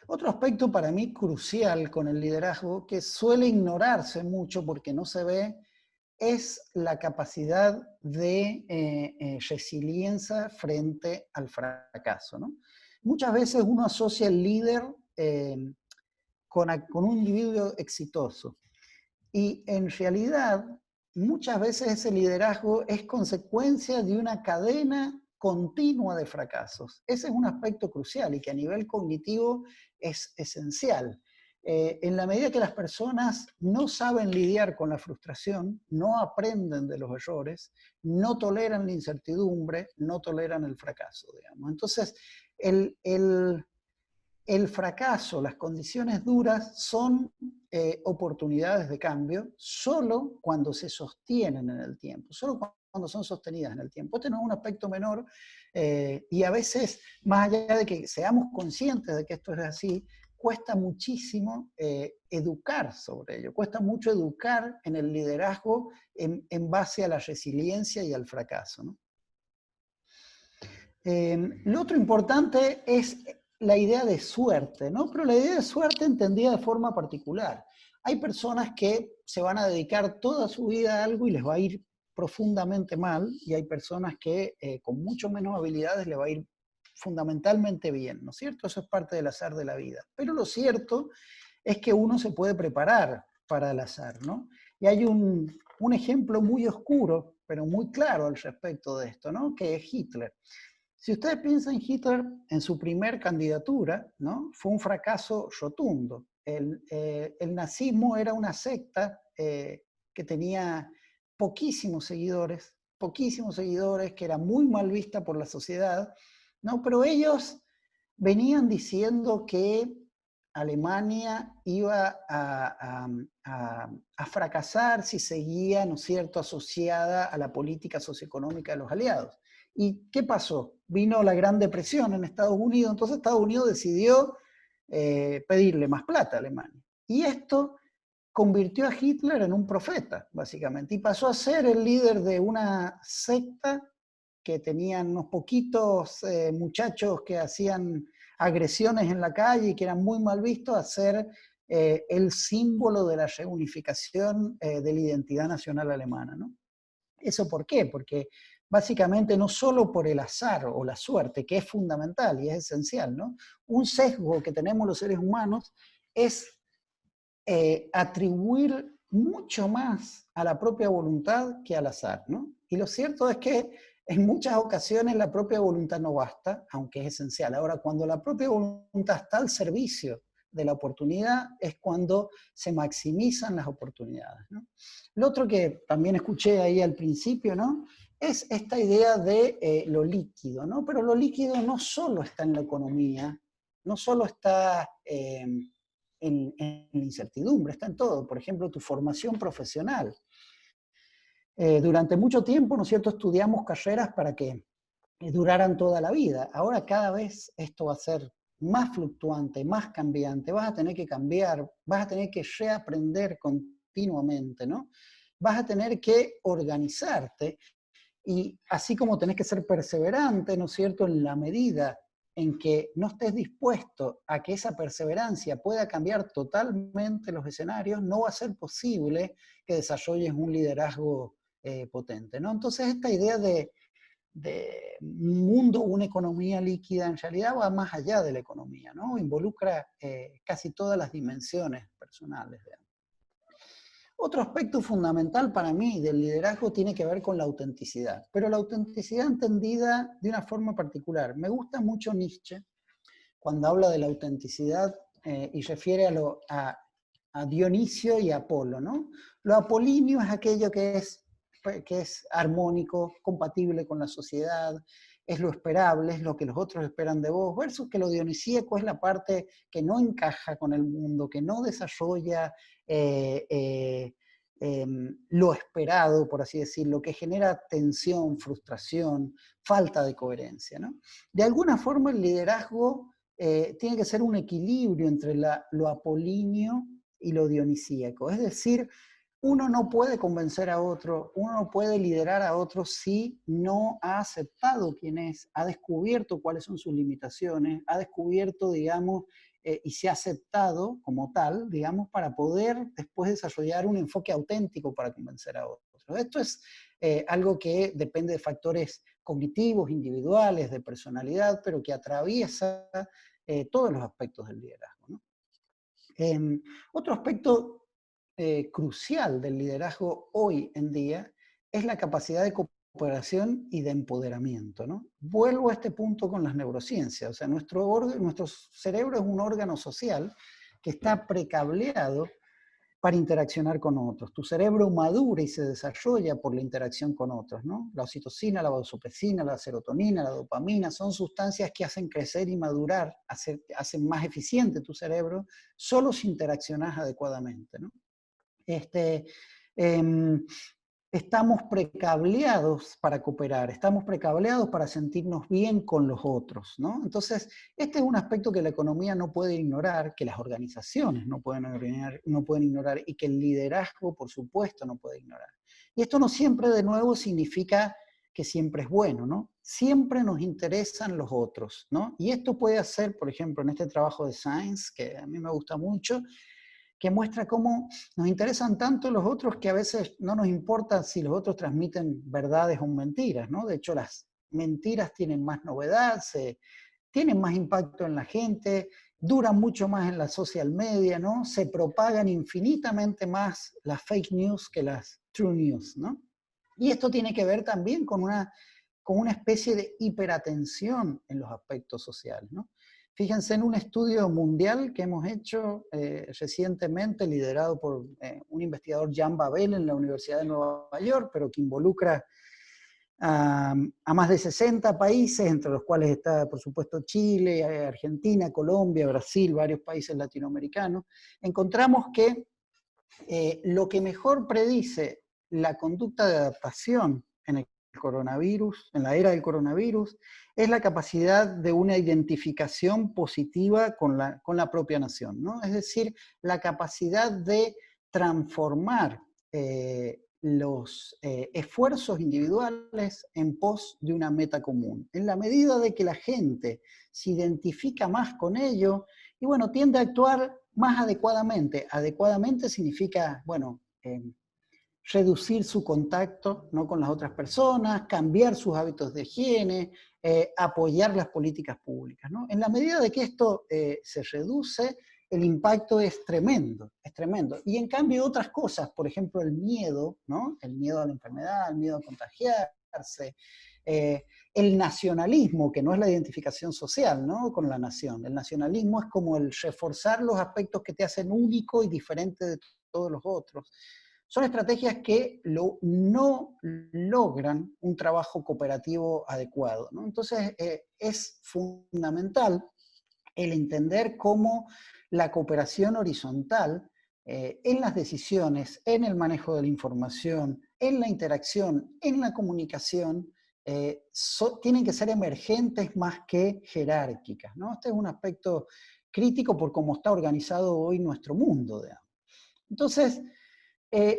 Otro aspecto para mí crucial con el liderazgo, que suele ignorarse mucho porque no se ve, es la capacidad de resiliencia frente al fracaso, ¿no? Muchas veces uno asocia el líder con un individuo exitoso y en realidad muchas veces ese liderazgo es consecuencia de una cadena continua de fracasos. Ese es un aspecto crucial y que a nivel cognitivo es esencial. En la medida que las personas no saben lidiar con la frustración, no aprenden de los errores, no toleran la incertidumbre, no toleran el fracaso, digamos. Entonces, el fracaso, las condiciones duras son oportunidades de cambio solo cuando se sostienen en el tiempo, solo cuando son sostenidas en el tiempo. Este no es un aspecto menor y a veces, más allá de que seamos conscientes de que esto es así, cuesta muchísimo educar sobre ello, cuesta mucho educar en el liderazgo en base a la resiliencia y al fracaso, ¿no? Lo otro importante es la idea de suerte, ¿no? Pero la idea de suerte entendida de forma particular. Hay personas que se van a dedicar toda su vida a algo y les va a ir profundamente mal, y hay personas que con mucho menos habilidades les va a ir fundamentalmente bien, ¿no es cierto? Eso es parte del azar de la vida. Pero lo cierto es que uno se puede preparar para el azar, ¿no? Y hay un ejemplo muy oscuro, pero muy claro al respecto de esto, ¿no? Que es Hitler. Si ustedes piensan en Hitler, en su primer candidatura, ¿no? Fue un fracaso rotundo. El nazismo era una secta que tenía poquísimos seguidores, que era muy mal vista por la sociedad, ¿no? Pero ellos venían diciendo que Alemania iba a fracasar si seguía, ¿no es cierto?, asociada a la política socioeconómica de los aliados. ¿Y qué pasó? Vino la Gran Depresión en Estados Unidos, entonces Estados Unidos decidió pedirle más plata a Alemania. Y esto convirtió a Hitler en un profeta, básicamente, y pasó a ser el líder de una secta que tenían unos poquitos muchachos que hacían agresiones en la calle y que eran muy mal vistos, a ser el símbolo de la reunificación de la identidad nacional alemana, ¿no? ¿Eso por qué? Porque básicamente no solo por el azar o la suerte, que es fundamental y es esencial, ¿no? Un sesgo que tenemos los seres humanos es atribuir mucho más a la propia voluntad que al azar, ¿no? Y lo cierto es que en muchas ocasiones la propia voluntad no basta, aunque es esencial. Ahora, cuando la propia voluntad está al servicio de la oportunidad, es cuando se maximizan las oportunidades, ¿no? Lo otro que también escuché ahí al principio, ¿no?, es esta idea de lo líquido, ¿no? Pero lo líquido no solo está en la economía, no solo está en la incertidumbre, está en todo. Por ejemplo, tu formación profesional. Durante mucho tiempo, ¿no es cierto?, estudiamos carreras para que duraran toda la vida. Ahora cada vez esto va a ser más fluctuante, más cambiante, vas a tener que cambiar, vas a tener que reaprender continuamente, ¿no? Vas a tener que organizarte y así como tenés que ser perseverante, ¿no es cierto?, en la medida en que no estés dispuesto a que esa perseverancia pueda cambiar totalmente los escenarios, no va a ser posible que desarrolles un liderazgo potente, ¿no? Entonces esta idea de mundo, una economía líquida, en realidad va más allá de la economía, ¿no? Involucra casi todas las dimensiones personales, digamos. Otro aspecto fundamental para mí del liderazgo tiene que ver con la autenticidad, pero la autenticidad entendida de una forma particular. Me gusta mucho Nietzsche cuando habla de la autenticidad y refiere a Dionisio y Apolo, ¿no? Lo apolíneo es aquello que es armónico, compatible con la sociedad, es lo esperable, es lo que los otros esperan de vos, versus que lo dionisíaco es la parte que no encaja con el mundo, que no desarrolla lo esperado, por así decirlo, que genera tensión, frustración, falta de coherencia, ¿no? De alguna forma el liderazgo tiene que ser un equilibrio entre lo apolíneo y lo dionisíaco, es decir, uno no puede convencer a otro, uno no puede liderar a otro si no ha aceptado quién es, ha descubierto cuáles son sus limitaciones, ha descubierto, digamos, y se ha aceptado como tal, digamos, para poder después desarrollar un enfoque auténtico para convencer a otros. Esto es algo que depende de factores cognitivos, individuales, de personalidad, pero que atraviesa todos los aspectos del liderazgo, ¿no? Otro aspecto crucial del liderazgo hoy en día es la capacidad de cooperación y de empoderamiento, ¿no? Vuelvo a este punto con las neurociencias. O sea, nuestro cerebro es un órgano social que está precableado para interaccionar con otros. Tu cerebro madura y se desarrolla por la interacción con otros, ¿no? La oxitocina, la vasopresina, la serotonina, la dopamina, son sustancias que hacen crecer y madurar, hacen más eficiente tu cerebro, solo si interaccionas adecuadamente, ¿no? Estamos precableados para cooperar, estamos precableados para sentirnos bien con los otros, ¿no? Entonces, este es un aspecto que la economía no puede ignorar, que las organizaciones no pueden ignorar y que el liderazgo, por supuesto, no puede ignorar. Y esto no siempre, de nuevo, significa que siempre es bueno, ¿no? Siempre nos interesan los otros, ¿no? Y esto puede hacer, por ejemplo, en este trabajo de Science, que a mí me gusta mucho, que muestra cómo nos interesan tanto los otros que a veces no nos importa si los otros transmiten verdades o mentiras, ¿no? De hecho, las mentiras tienen más novedad, tienen más impacto en la gente, duran mucho más en la social media, ¿no? Se propagan infinitamente más las fake news que las true news, ¿no? Y esto tiene que ver también con una especie de hiperatención en los aspectos sociales, ¿no? Fíjense en un estudio mundial que hemos hecho recientemente, liderado por un investigador, Jan Babel, en la Universidad de Nueva York, pero que involucra a más de 60 países, entre los cuales está, por supuesto, Chile, Argentina, Colombia, Brasil, varios países latinoamericanos. Encontramos que lo que mejor predice la conducta de adaptación en el coronavirus, en la era del coronavirus, es la capacidad de una identificación positiva con la propia nación, ¿no? Es decir, la capacidad de transformar los esfuerzos individuales en pos de una meta común. En la medida de que la gente se identifica más con ello, y bueno, tiende a actuar más adecuadamente. Adecuadamente significa, bueno, reducir su contacto, ¿no?, con las otras personas, cambiar sus hábitos de higiene, apoyar las políticas públicas, ¿no? En la medida de que esto se reduce, el impacto es tremendo, es tremendo. Y en cambio otras cosas, por ejemplo el miedo, ¿no?, el miedo a la enfermedad, el miedo a contagiarse, el nacionalismo, que no es la identificación social, ¿no?, con la nación. El nacionalismo es como el reforzar los aspectos que te hacen único y diferente de todos los otros. Son estrategias que no logran un trabajo cooperativo adecuado, ¿no? Entonces, es fundamental el entender cómo la cooperación horizontal en las decisiones, en el manejo de la información, en la interacción, en la comunicación, tienen que ser emergentes más que jerárquicas, ¿no? Este es un aspecto crítico por cómo está organizado hoy nuestro mundo, digamos. Entonces,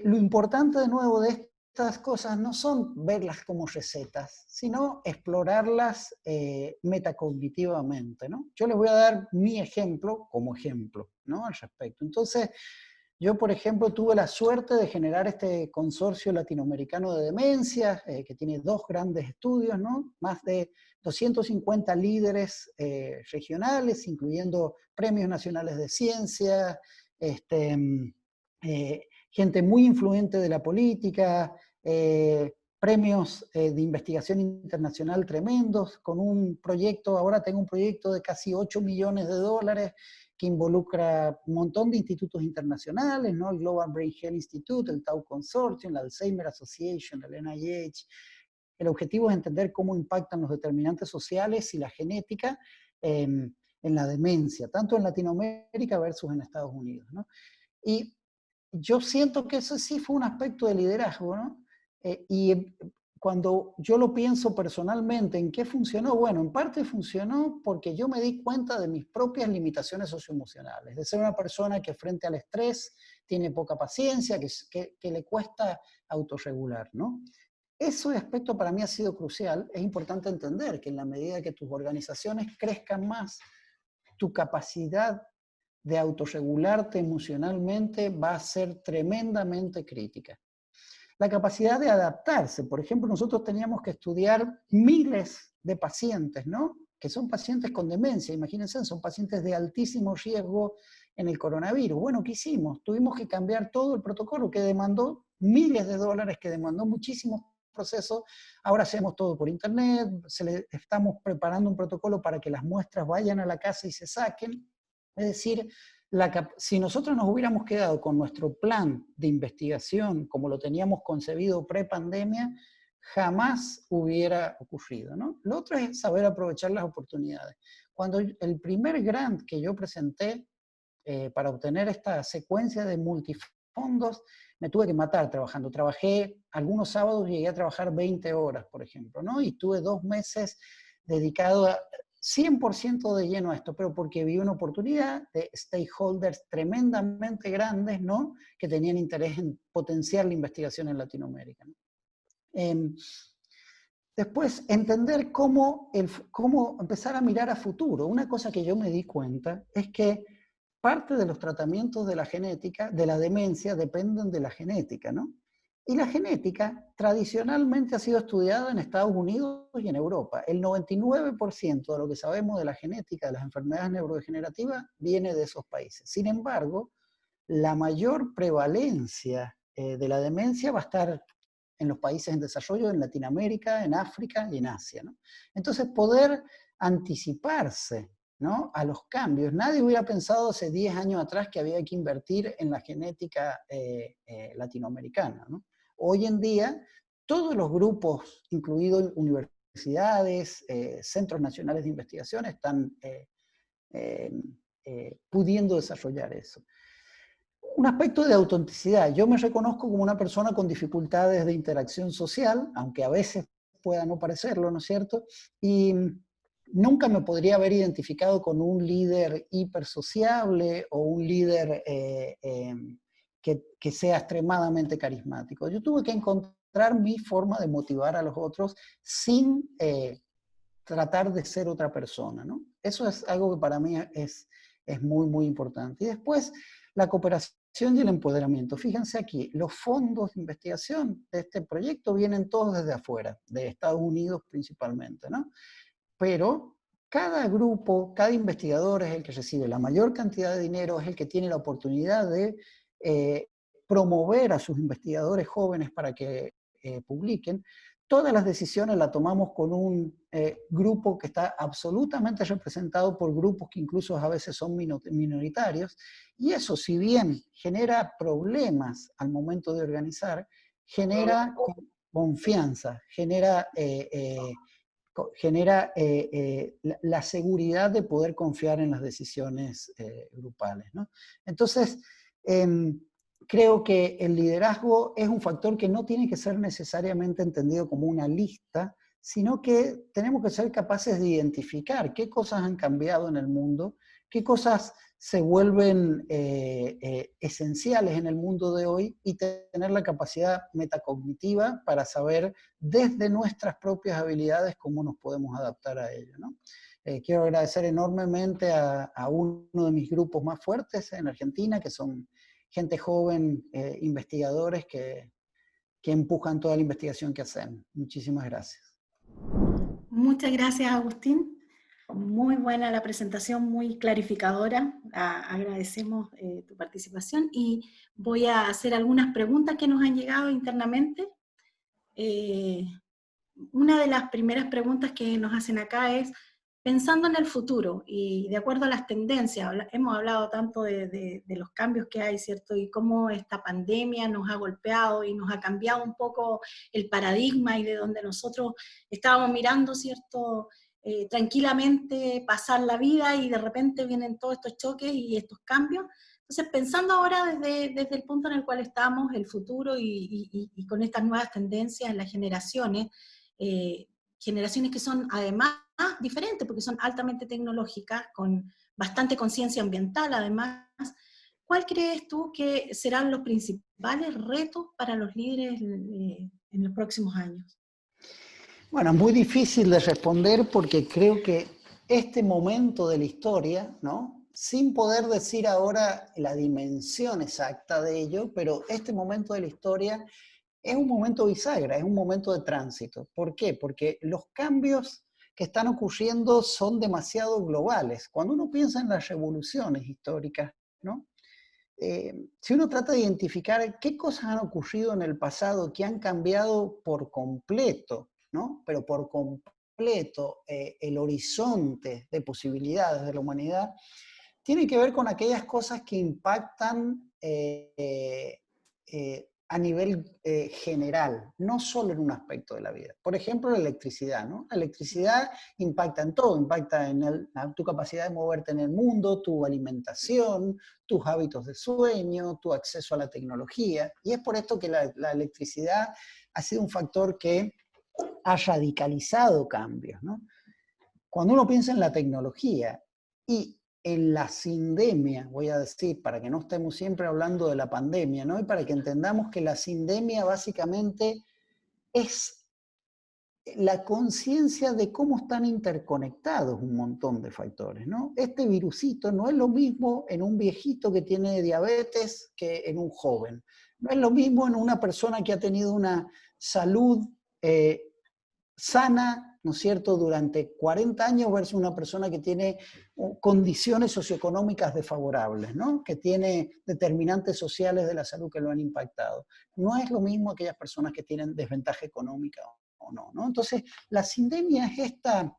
lo importante de nuevo de estas cosas no son verlas como recetas, sino explorarlas metacognitivamente, ¿no? Yo les voy a dar mi ejemplo como ejemplo, ¿no?, al respecto. Entonces, yo, por ejemplo, tuve la suerte de generar este consorcio latinoamericano de demencia, que tiene 2 grandes estudios, ¿no?, más de 250 líderes regionales, incluyendo premios nacionales de ciencia, gente muy influente de la política, premios de investigación internacional tremendos, con un proyecto, ahora tengo un proyecto de casi $8 millones que involucra un montón de institutos internacionales, ¿no?, el Global Brain Health Institute, el Tau Consortium, la Alzheimer Association, el NIH. El objetivo es entender cómo impactan los determinantes sociales y la genética en la demencia, tanto en Latinoamérica versus en Estados Unidos, ¿no? Y yo siento que eso sí fue un aspecto de liderazgo, ¿no? Y cuando yo lo pienso personalmente, ¿en qué funcionó? Bueno, en parte funcionó porque yo me di cuenta de mis propias limitaciones socioemocionales, de ser una persona que frente al estrés tiene poca paciencia, que le cuesta autorregular, ¿no? Ese aspecto para mí ha sido crucial. Es importante entender que en la medida que tus organizaciones crezcan más, tu capacidad de autorregularte emocionalmente va a ser tremendamente crítica. La capacidad de adaptarse, por ejemplo, nosotros teníamos que estudiar miles de pacientes, ¿no?, que son pacientes con demencia, imagínense, son pacientes de altísimo riesgo en el coronavirus. Bueno, ¿qué hicimos? Tuvimos que cambiar todo el protocolo que demandó miles de dólares, que demandó muchísimos proceso, ahora hacemos todo por internet, estamos preparando un protocolo para que las muestras vayan a la casa y se saquen. Es decir, si nosotros nos hubiéramos quedado con nuestro plan de investigación como lo teníamos concebido pre-pandemia, jamás hubiera ocurrido, ¿no? Lo otro es saber aprovechar las oportunidades. Cuando el primer grant que yo presenté para obtener esta secuencia de multifondos, me tuve que matar trabajando. Trabajé algunos sábados, llegué a trabajar 20 horas, por ejemplo, ¿no? Y tuve 2 meses dedicado a 100% de lleno a esto, pero porque vi una oportunidad de stakeholders tremendamente grandes, ¿no? Que tenían interés en potenciar la investigación en Latinoamérica, ¿no? Después, entender cómo empezar a mirar a futuro. Una cosa que yo me di cuenta es que parte de los tratamientos de la genética, de la demencia, dependen de la genética, ¿no? Y la genética tradicionalmente ha sido estudiada en Estados Unidos y en Europa. El 99% de lo que sabemos de la genética de las enfermedades neurodegenerativas viene de esos países. Sin embargo, la mayor prevalencia de la demencia va a estar en los países en desarrollo, en Latinoamérica, en África y en Asia, ¿no? Entonces, poder anticiparse, ¿no?, a los cambios. Nadie hubiera pensado hace 10 años atrás que había que invertir en la genética latinoamericana, ¿no? Hoy en día, todos los grupos, incluidos universidades, centros nacionales de investigación, están pudiendo desarrollar eso. Un aspecto de autenticidad. Yo me reconozco como una persona con dificultades de interacción social, aunque a veces pueda no parecerlo, ¿no es cierto? Y nunca me podría haber identificado con un líder hipersociable o un líder que sea extremadamente carismático. Yo tuve que encontrar mi forma de motivar a los otros sin tratar de ser otra persona, ¿no? Eso es algo que para mí es muy, muy importante. Y después, la cooperación y el empoderamiento. Fíjense aquí, los fondos de investigación de este proyecto vienen todos desde afuera, de Estados Unidos principalmente, ¿no? Pero cada grupo, cada investigador es el que recibe la mayor cantidad de dinero, es el que tiene la oportunidad de promover a sus investigadores jóvenes para que publiquen. Todas las decisiones las tomamos con un grupo que está absolutamente representado por grupos que incluso a veces son minoritarios, y eso, si bien genera problemas al momento de organizar, genera confianza, genera la seguridad de poder confiar en las decisiones grupales, ¿no? Entonces, creo que el liderazgo es un factor que no tiene que ser necesariamente entendido como una lista, sino que tenemos que ser capaces de identificar qué cosas han cambiado en el mundo, qué cosas se vuelven esenciales en el mundo de hoy, y tener la capacidad metacognitiva para saber desde nuestras propias habilidades cómo nos podemos adaptar a ello, ¿no? Quiero agradecer enormemente a uno de mis grupos más fuertes en Argentina, que son gente joven, investigadores que empujan toda la investigación que hacen. Muchísimas gracias. Muchas gracias, Agustín. Muy buena la presentación, muy clarificadora. Agradecemos tu participación y voy a hacer algunas preguntas que nos han llegado internamente. Una de las primeras preguntas que nos hacen acá es, pensando en el futuro y de acuerdo a las tendencias, hemos hablado tanto de los cambios que hay, ¿cierto? Y cómo esta pandemia nos ha golpeado y nos ha cambiado un poco el paradigma y de donde nosotros estábamos mirando, ¿cierto?, tranquilamente pasar la vida, y de repente vienen todos estos choques y estos cambios. Entonces, pensando ahora desde el punto en el cual estamos, el futuro y con estas nuevas tendencias en las generaciones, generaciones que son además diferentes, porque son altamente tecnológicas, con bastante conciencia ambiental además, ¿cuál crees tú que serán los principales retos para los líderes en los próximos años? Bueno, es muy difícil de responder porque creo que este momento de la historia, ¿no?, sin poder decir ahora la dimensión exacta de ello, pero este momento de la historia es un momento bisagra, es un momento de tránsito. ¿Por qué? Porque los cambios que están ocurriendo son demasiado globales. Cuando uno piensa en las revoluciones históricas, ¿no?, si uno trata de identificar qué cosas han ocurrido en el pasado que han cambiado por completo, ¿no? Pero por completo el horizonte de posibilidades de la humanidad, tiene que ver con aquellas cosas que impactan a nivel general, no solo en un aspecto de la vida. Por ejemplo, la electricidad, ¿no? La electricidad impacta en todo, impacta en tu capacidad de moverte en el mundo, tu alimentación, tus hábitos de sueño, tu acceso a la tecnología. Y es por esto que la electricidad ha sido un factor que ha radicalizado cambios, ¿no? Cuando uno piensa en la tecnología y en la sindemia, voy a decir, para que no estemos siempre hablando de la pandemia, ¿no? Y para que entendamos que la sindemia básicamente es la conciencia de cómo están interconectados un montón de factores, ¿no? Este virusito no es lo mismo en un viejito que tiene diabetes que en un joven. No es lo mismo en una persona que ha tenido una salud sana, ¿no es cierto?, durante 40 años versus una persona que tiene condiciones socioeconómicas desfavorables, ¿no? Que tiene determinantes sociales de la salud que lo han impactado. No es lo mismo aquellas personas que tienen desventaja económica o no, ¿no? Entonces, la sindemia es esta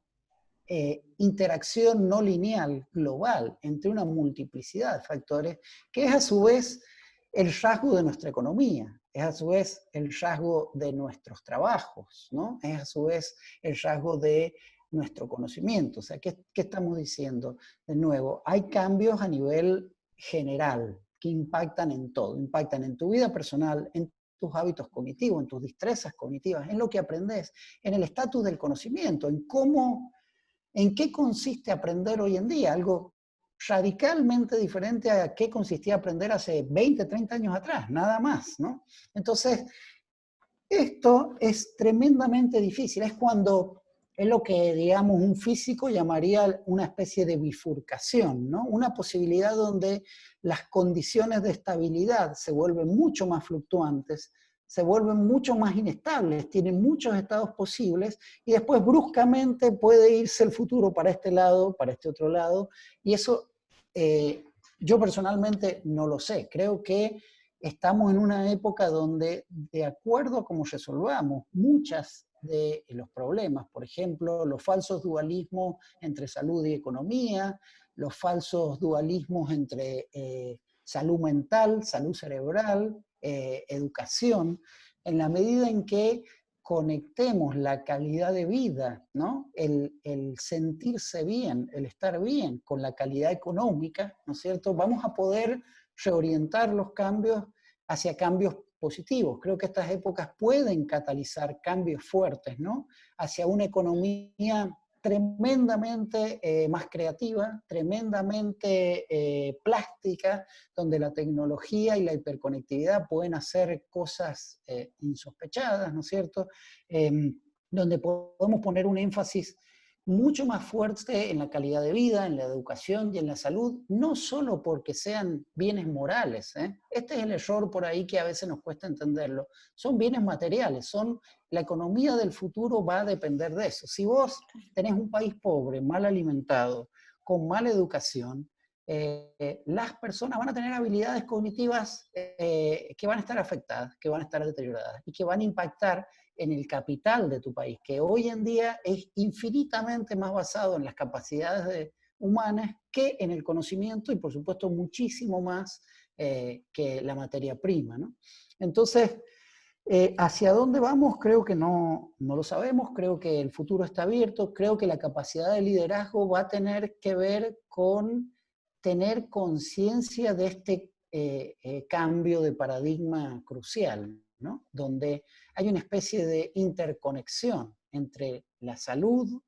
interacción no lineal global entre una multiplicidad de factores que es a su vez el rasgo de nuestra economía, es a su vez el rasgo de nuestros trabajos, ¿no? Es a su vez el rasgo de nuestro conocimiento. O sea, ¿qué estamos diciendo? De nuevo, hay cambios a nivel general que impactan en todo, impactan en tu vida personal, en tus hábitos cognitivos, en tus destrezas cognitivas, en lo que aprendes, en el estatus del conocimiento, en cómo, en qué consiste aprender hoy en día, algo radicalmente diferente a qué consistía aprender hace 20, 30 años atrás, nada más, ¿no? Entonces, esto es tremendamente difícil, es lo que, digamos, un físico llamaría una especie de bifurcación, ¿no? Una posibilidad donde las condiciones de estabilidad se vuelven mucho más fluctuantes, se vuelven mucho más inestables, tienen muchos estados posibles y después bruscamente puede irse el futuro para este lado, para este otro lado, y eso yo personalmente no lo sé. Creo que estamos en una época donde, de acuerdo a cómo resolvamos muchas de los problemas, por ejemplo, los falsos dualismos entre salud y economía, los falsos dualismos entre salud mental, salud cerebral, educación, en la medida en que conectemos la calidad de vida, ¿no? El sentirse bien, el estar bien con la calidad económica, ¿no es cierto? Vamos a poder reorientar los cambios hacia cambios positivos. Creo que estas épocas pueden catalizar cambios fuertes, ¿no? Hacia una economía tremendamente más creativa, tremendamente plástica, donde la tecnología y la hiperconectividad pueden hacer cosas insospechadas, ¿no es cierto? Donde podemos poner un énfasis mucho más fuerte en la calidad de vida, en la educación y en la salud, no solo porque sean bienes morales, ¿eh? Este es el error por ahí que a veces nos cuesta entenderlo. Son bienes materiales, la economía del futuro va a depender de eso. Si vos tenés un país pobre, mal alimentado, con mala educación, las personas van a tener habilidades cognitivas que van a estar afectadas, que van a estar deterioradas y que van a impactar en el capital de tu país, que hoy en día es infinitamente más basado en las capacidades humanas que en el conocimiento y por supuesto muchísimo más que la materia prima, ¿no? Entonces, ¿hacia dónde vamos? Creo que no lo sabemos, creo que el futuro está abierto, creo que la capacidad de liderazgo va a tener que ver con tener conciencia de este cambio de paradigma crucial, ¿no? Donde hay una especie de interconexión entre la salud,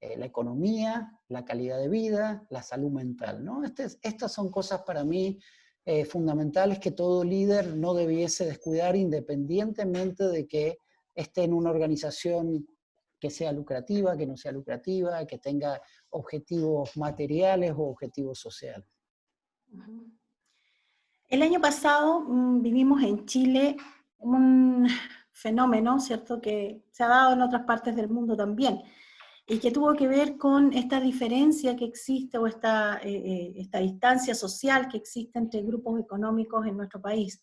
la economía, la calidad de vida, la salud mental, ¿no? Estas son cosas para mí fundamentales que todo líder no debiese descuidar independientemente de que esté en una organización que sea lucrativa, que no sea lucrativa, que tenga objetivos materiales o objetivos sociales. El año pasado vivimos en Chile un fenómeno, ¿cierto?, que se ha dado en otras partes del mundo también, y que tuvo que ver con esta diferencia que existe o esta distancia social que existe entre grupos económicos en nuestro país.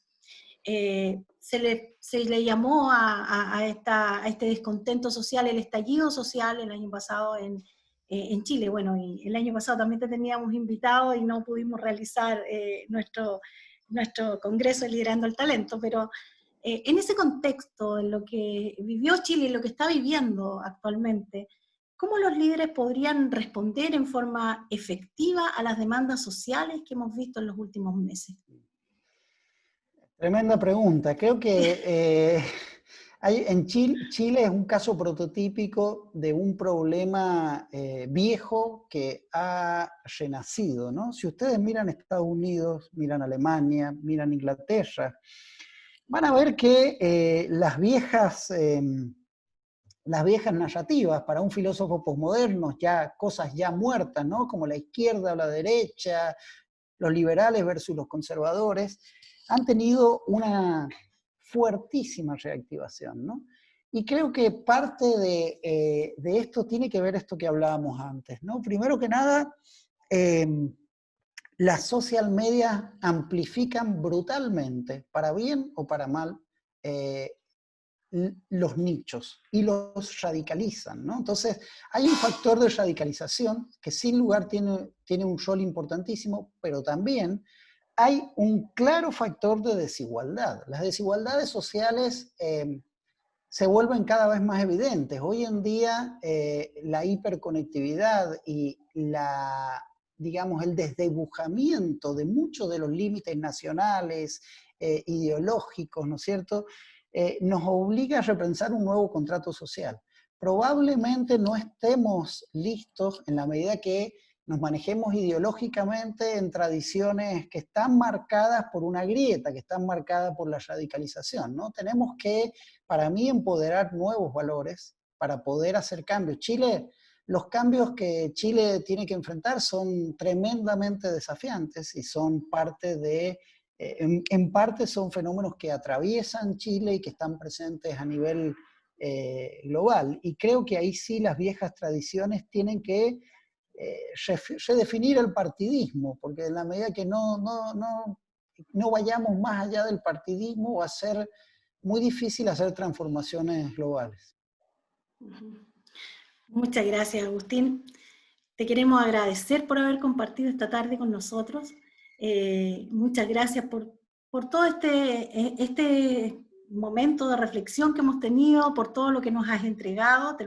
Se le llamó a este descontento social el estallido social el año pasado en Chile. Bueno, y el año pasado también te teníamos invitado y no pudimos realizar nuestro congreso Liderando el Talento, pero en ese contexto, en lo que vivió Chile y lo que está viviendo actualmente, ¿cómo los líderes podrían responder en forma efectiva a las demandas sociales que hemos visto en los últimos meses? Tremenda pregunta. Creo que en Chile es un caso prototípico de un problema viejo que ha renacido, ¿no? Si ustedes miran Estados Unidos, miran Alemania, miran Inglaterra, van a ver que las viejas narrativas para un filósofo posmoderno, ya cosas ya muertas, ¿no? Como la izquierda o la derecha, los liberales versus los conservadores, han tenido una fuertísima reactivación, ¿no? Y creo que parte de esto tiene que ver esto que hablábamos antes, ¿no? Primero que nada, las social media amplifican brutalmente, para bien o para mal, los nichos y los radicalizan, ¿no? Entonces, hay un factor de radicalización que sin lugar tiene un rol importantísimo, pero también hay un claro factor de desigualdad. Las desigualdades sociales se vuelven cada vez más evidentes. Hoy en día la hiperconectividad y digamos, el desdibujamiento de muchos de los límites nacionales, ideológicos, ¿no es cierto?, nos obliga a repensar un nuevo contrato social. Probablemente no estemos listos en la medida que nos manejemos ideológicamente en tradiciones que están marcadas por una grieta, que están marcadas por la radicalización, ¿no? Tenemos que, para mí, empoderar nuevos valores para poder hacer cambios. Los cambios que Chile tiene que enfrentar son tremendamente desafiantes y son parte de, en parte son fenómenos que atraviesan Chile y que están presentes a nivel global. Y creo que ahí sí las viejas tradiciones tienen que redefinir el partidismo, porque en la medida que no vayamos más allá del partidismo, va a ser muy difícil hacer transformaciones globales. Muchas gracias, Agustín. Te queremos agradecer por haber compartido esta tarde con nosotros. Muchas gracias por todo este momento de reflexión que hemos tenido, por todo lo que nos has entregado. Te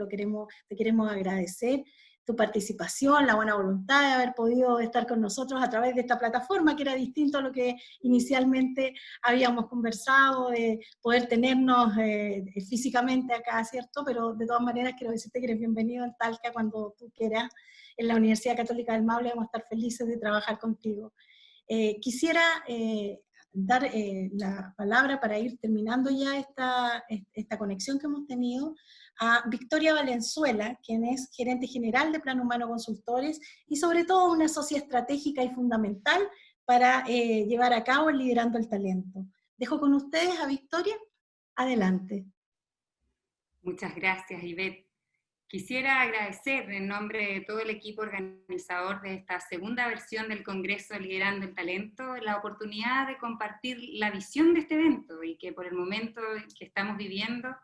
queremos agradecer tu participación, la buena voluntad de haber podido estar con nosotros a través de esta plataforma, que era distinto a lo que inicialmente habíamos conversado, de poder tenernos físicamente acá, ¿cierto? Pero de todas maneras quiero decirte que eres bienvenido en Talca cuando tú quieras. En la Universidad Católica del Maule vamos a estar felices de trabajar contigo. Quisiera dar la palabra para ir terminando ya esta conexión que hemos tenido a Victoria Valenzuela, quien es gerente general de Plan Humano Consultores y sobre todo una socia estratégica y fundamental para llevar a cabo el Liderando el Talento. Dejo con ustedes a Victoria. Adelante. Muchas gracias, Ivette. Quisiera agradecer en nombre de todo el equipo organizador de esta segunda versión del Congreso Liderando el Talento la oportunidad de compartir la visión de este evento y que por el momento que estamos viviendo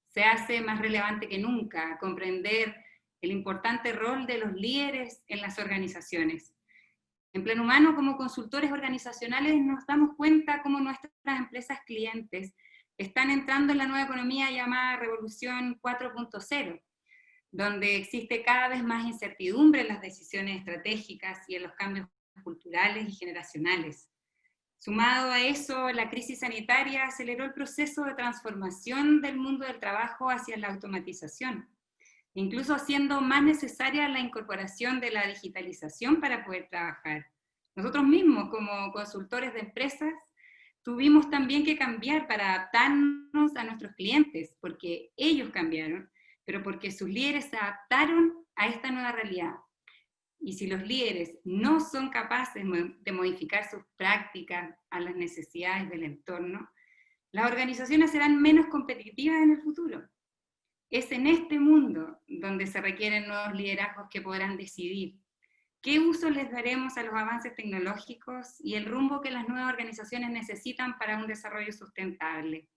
se hace más relevante que nunca comprender el importante rol de los líderes en las organizaciones. En Plan Humano, como consultores organizacionales, nos damos cuenta cómo nuestras empresas clientes están entrando en la nueva economía llamada Revolución 4.0, donde existe cada vez más incertidumbre en las decisiones estratégicas y en los cambios culturales y generacionales. Sumado a eso, la crisis sanitaria aceleró el proceso de transformación del mundo del trabajo hacia la automatización, incluso haciendo más necesaria la incorporación de la digitalización para poder trabajar. Nosotros mismos, como consultores de empresas, tuvimos también que cambiar para adaptarnos a nuestros clientes, porque ellos cambiaron, pero porque sus líderes se adaptaron a esta nueva realidad. Y si los líderes no son capaces de modificar sus prácticas a las necesidades del entorno, las organizaciones serán menos competitivas en el futuro. Es en este mundo donde se requieren nuevos liderazgos que podrán decidir qué uso les daremos a los avances tecnológicos y el rumbo que las nuevas organizaciones necesitan para un desarrollo sustentable.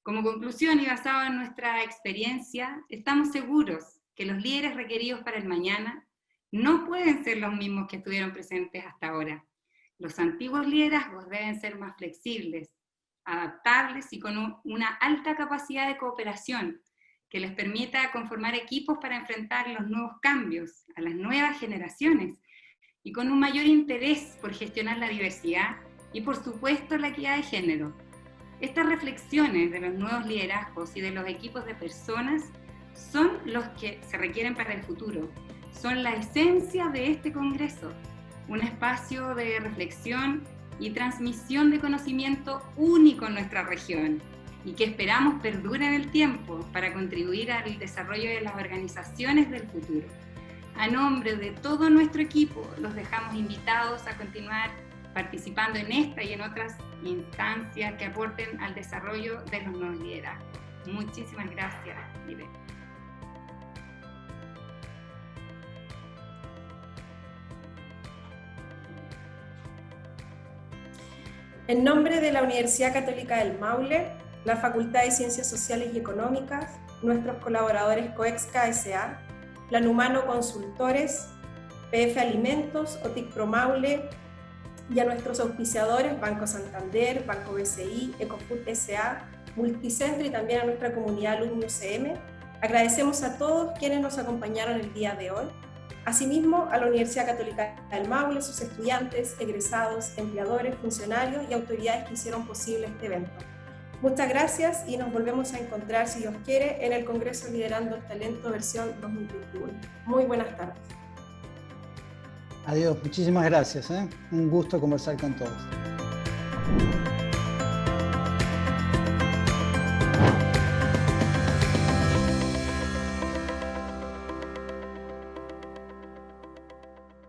Como conclusión y basado en nuestra experiencia, estamos seguros que los líderes requeridos para el mañana no pueden ser los mismos que estuvieron presentes hasta ahora. Los antiguos liderazgos deben ser más flexibles, adaptables y con una alta capacidad de cooperación que les permita conformar equipos para enfrentar los nuevos cambios a las nuevas generaciones y con un mayor interés por gestionar la diversidad y, por supuesto, la equidad de género. Estas reflexiones de los nuevos liderazgos y de los equipos de personas son los que se requieren para el futuro. Son la esencia de este Congreso, un espacio de reflexión y transmisión de conocimiento único en nuestra región y que esperamos perdure en el tiempo para contribuir al desarrollo de las organizaciones del futuro. A nombre de todo nuestro equipo, los dejamos invitados a continuar participando en esta y en otras instancias que aporten al desarrollo de los nuevos liderazgos. Muchísimas gracias, Ivette. En nombre de la Universidad Católica del Maule, la Facultad de Ciencias Sociales y Económicas, nuestros colaboradores COEXCA S.A., la Numano Consultores, PF Alimentos, OTIC Pro Maule, y a nuestros auspiciadores, Banco Santander, Banco BCI, Ecofood S.A., Multicentro y también a nuestra comunidad Alumni UCM, agradecemos a todos quienes nos acompañaron el día de hoy. Asimismo, a la Universidad Católica del Maule, sus estudiantes, egresados, empleadores, funcionarios y autoridades que hicieron posible este evento. Muchas gracias y nos volvemos a encontrar, si Dios quiere, en el Congreso Liderando el Talento versión 2021. Muy buenas tardes. Adiós, muchísimas gracias. Un gusto conversar con todos.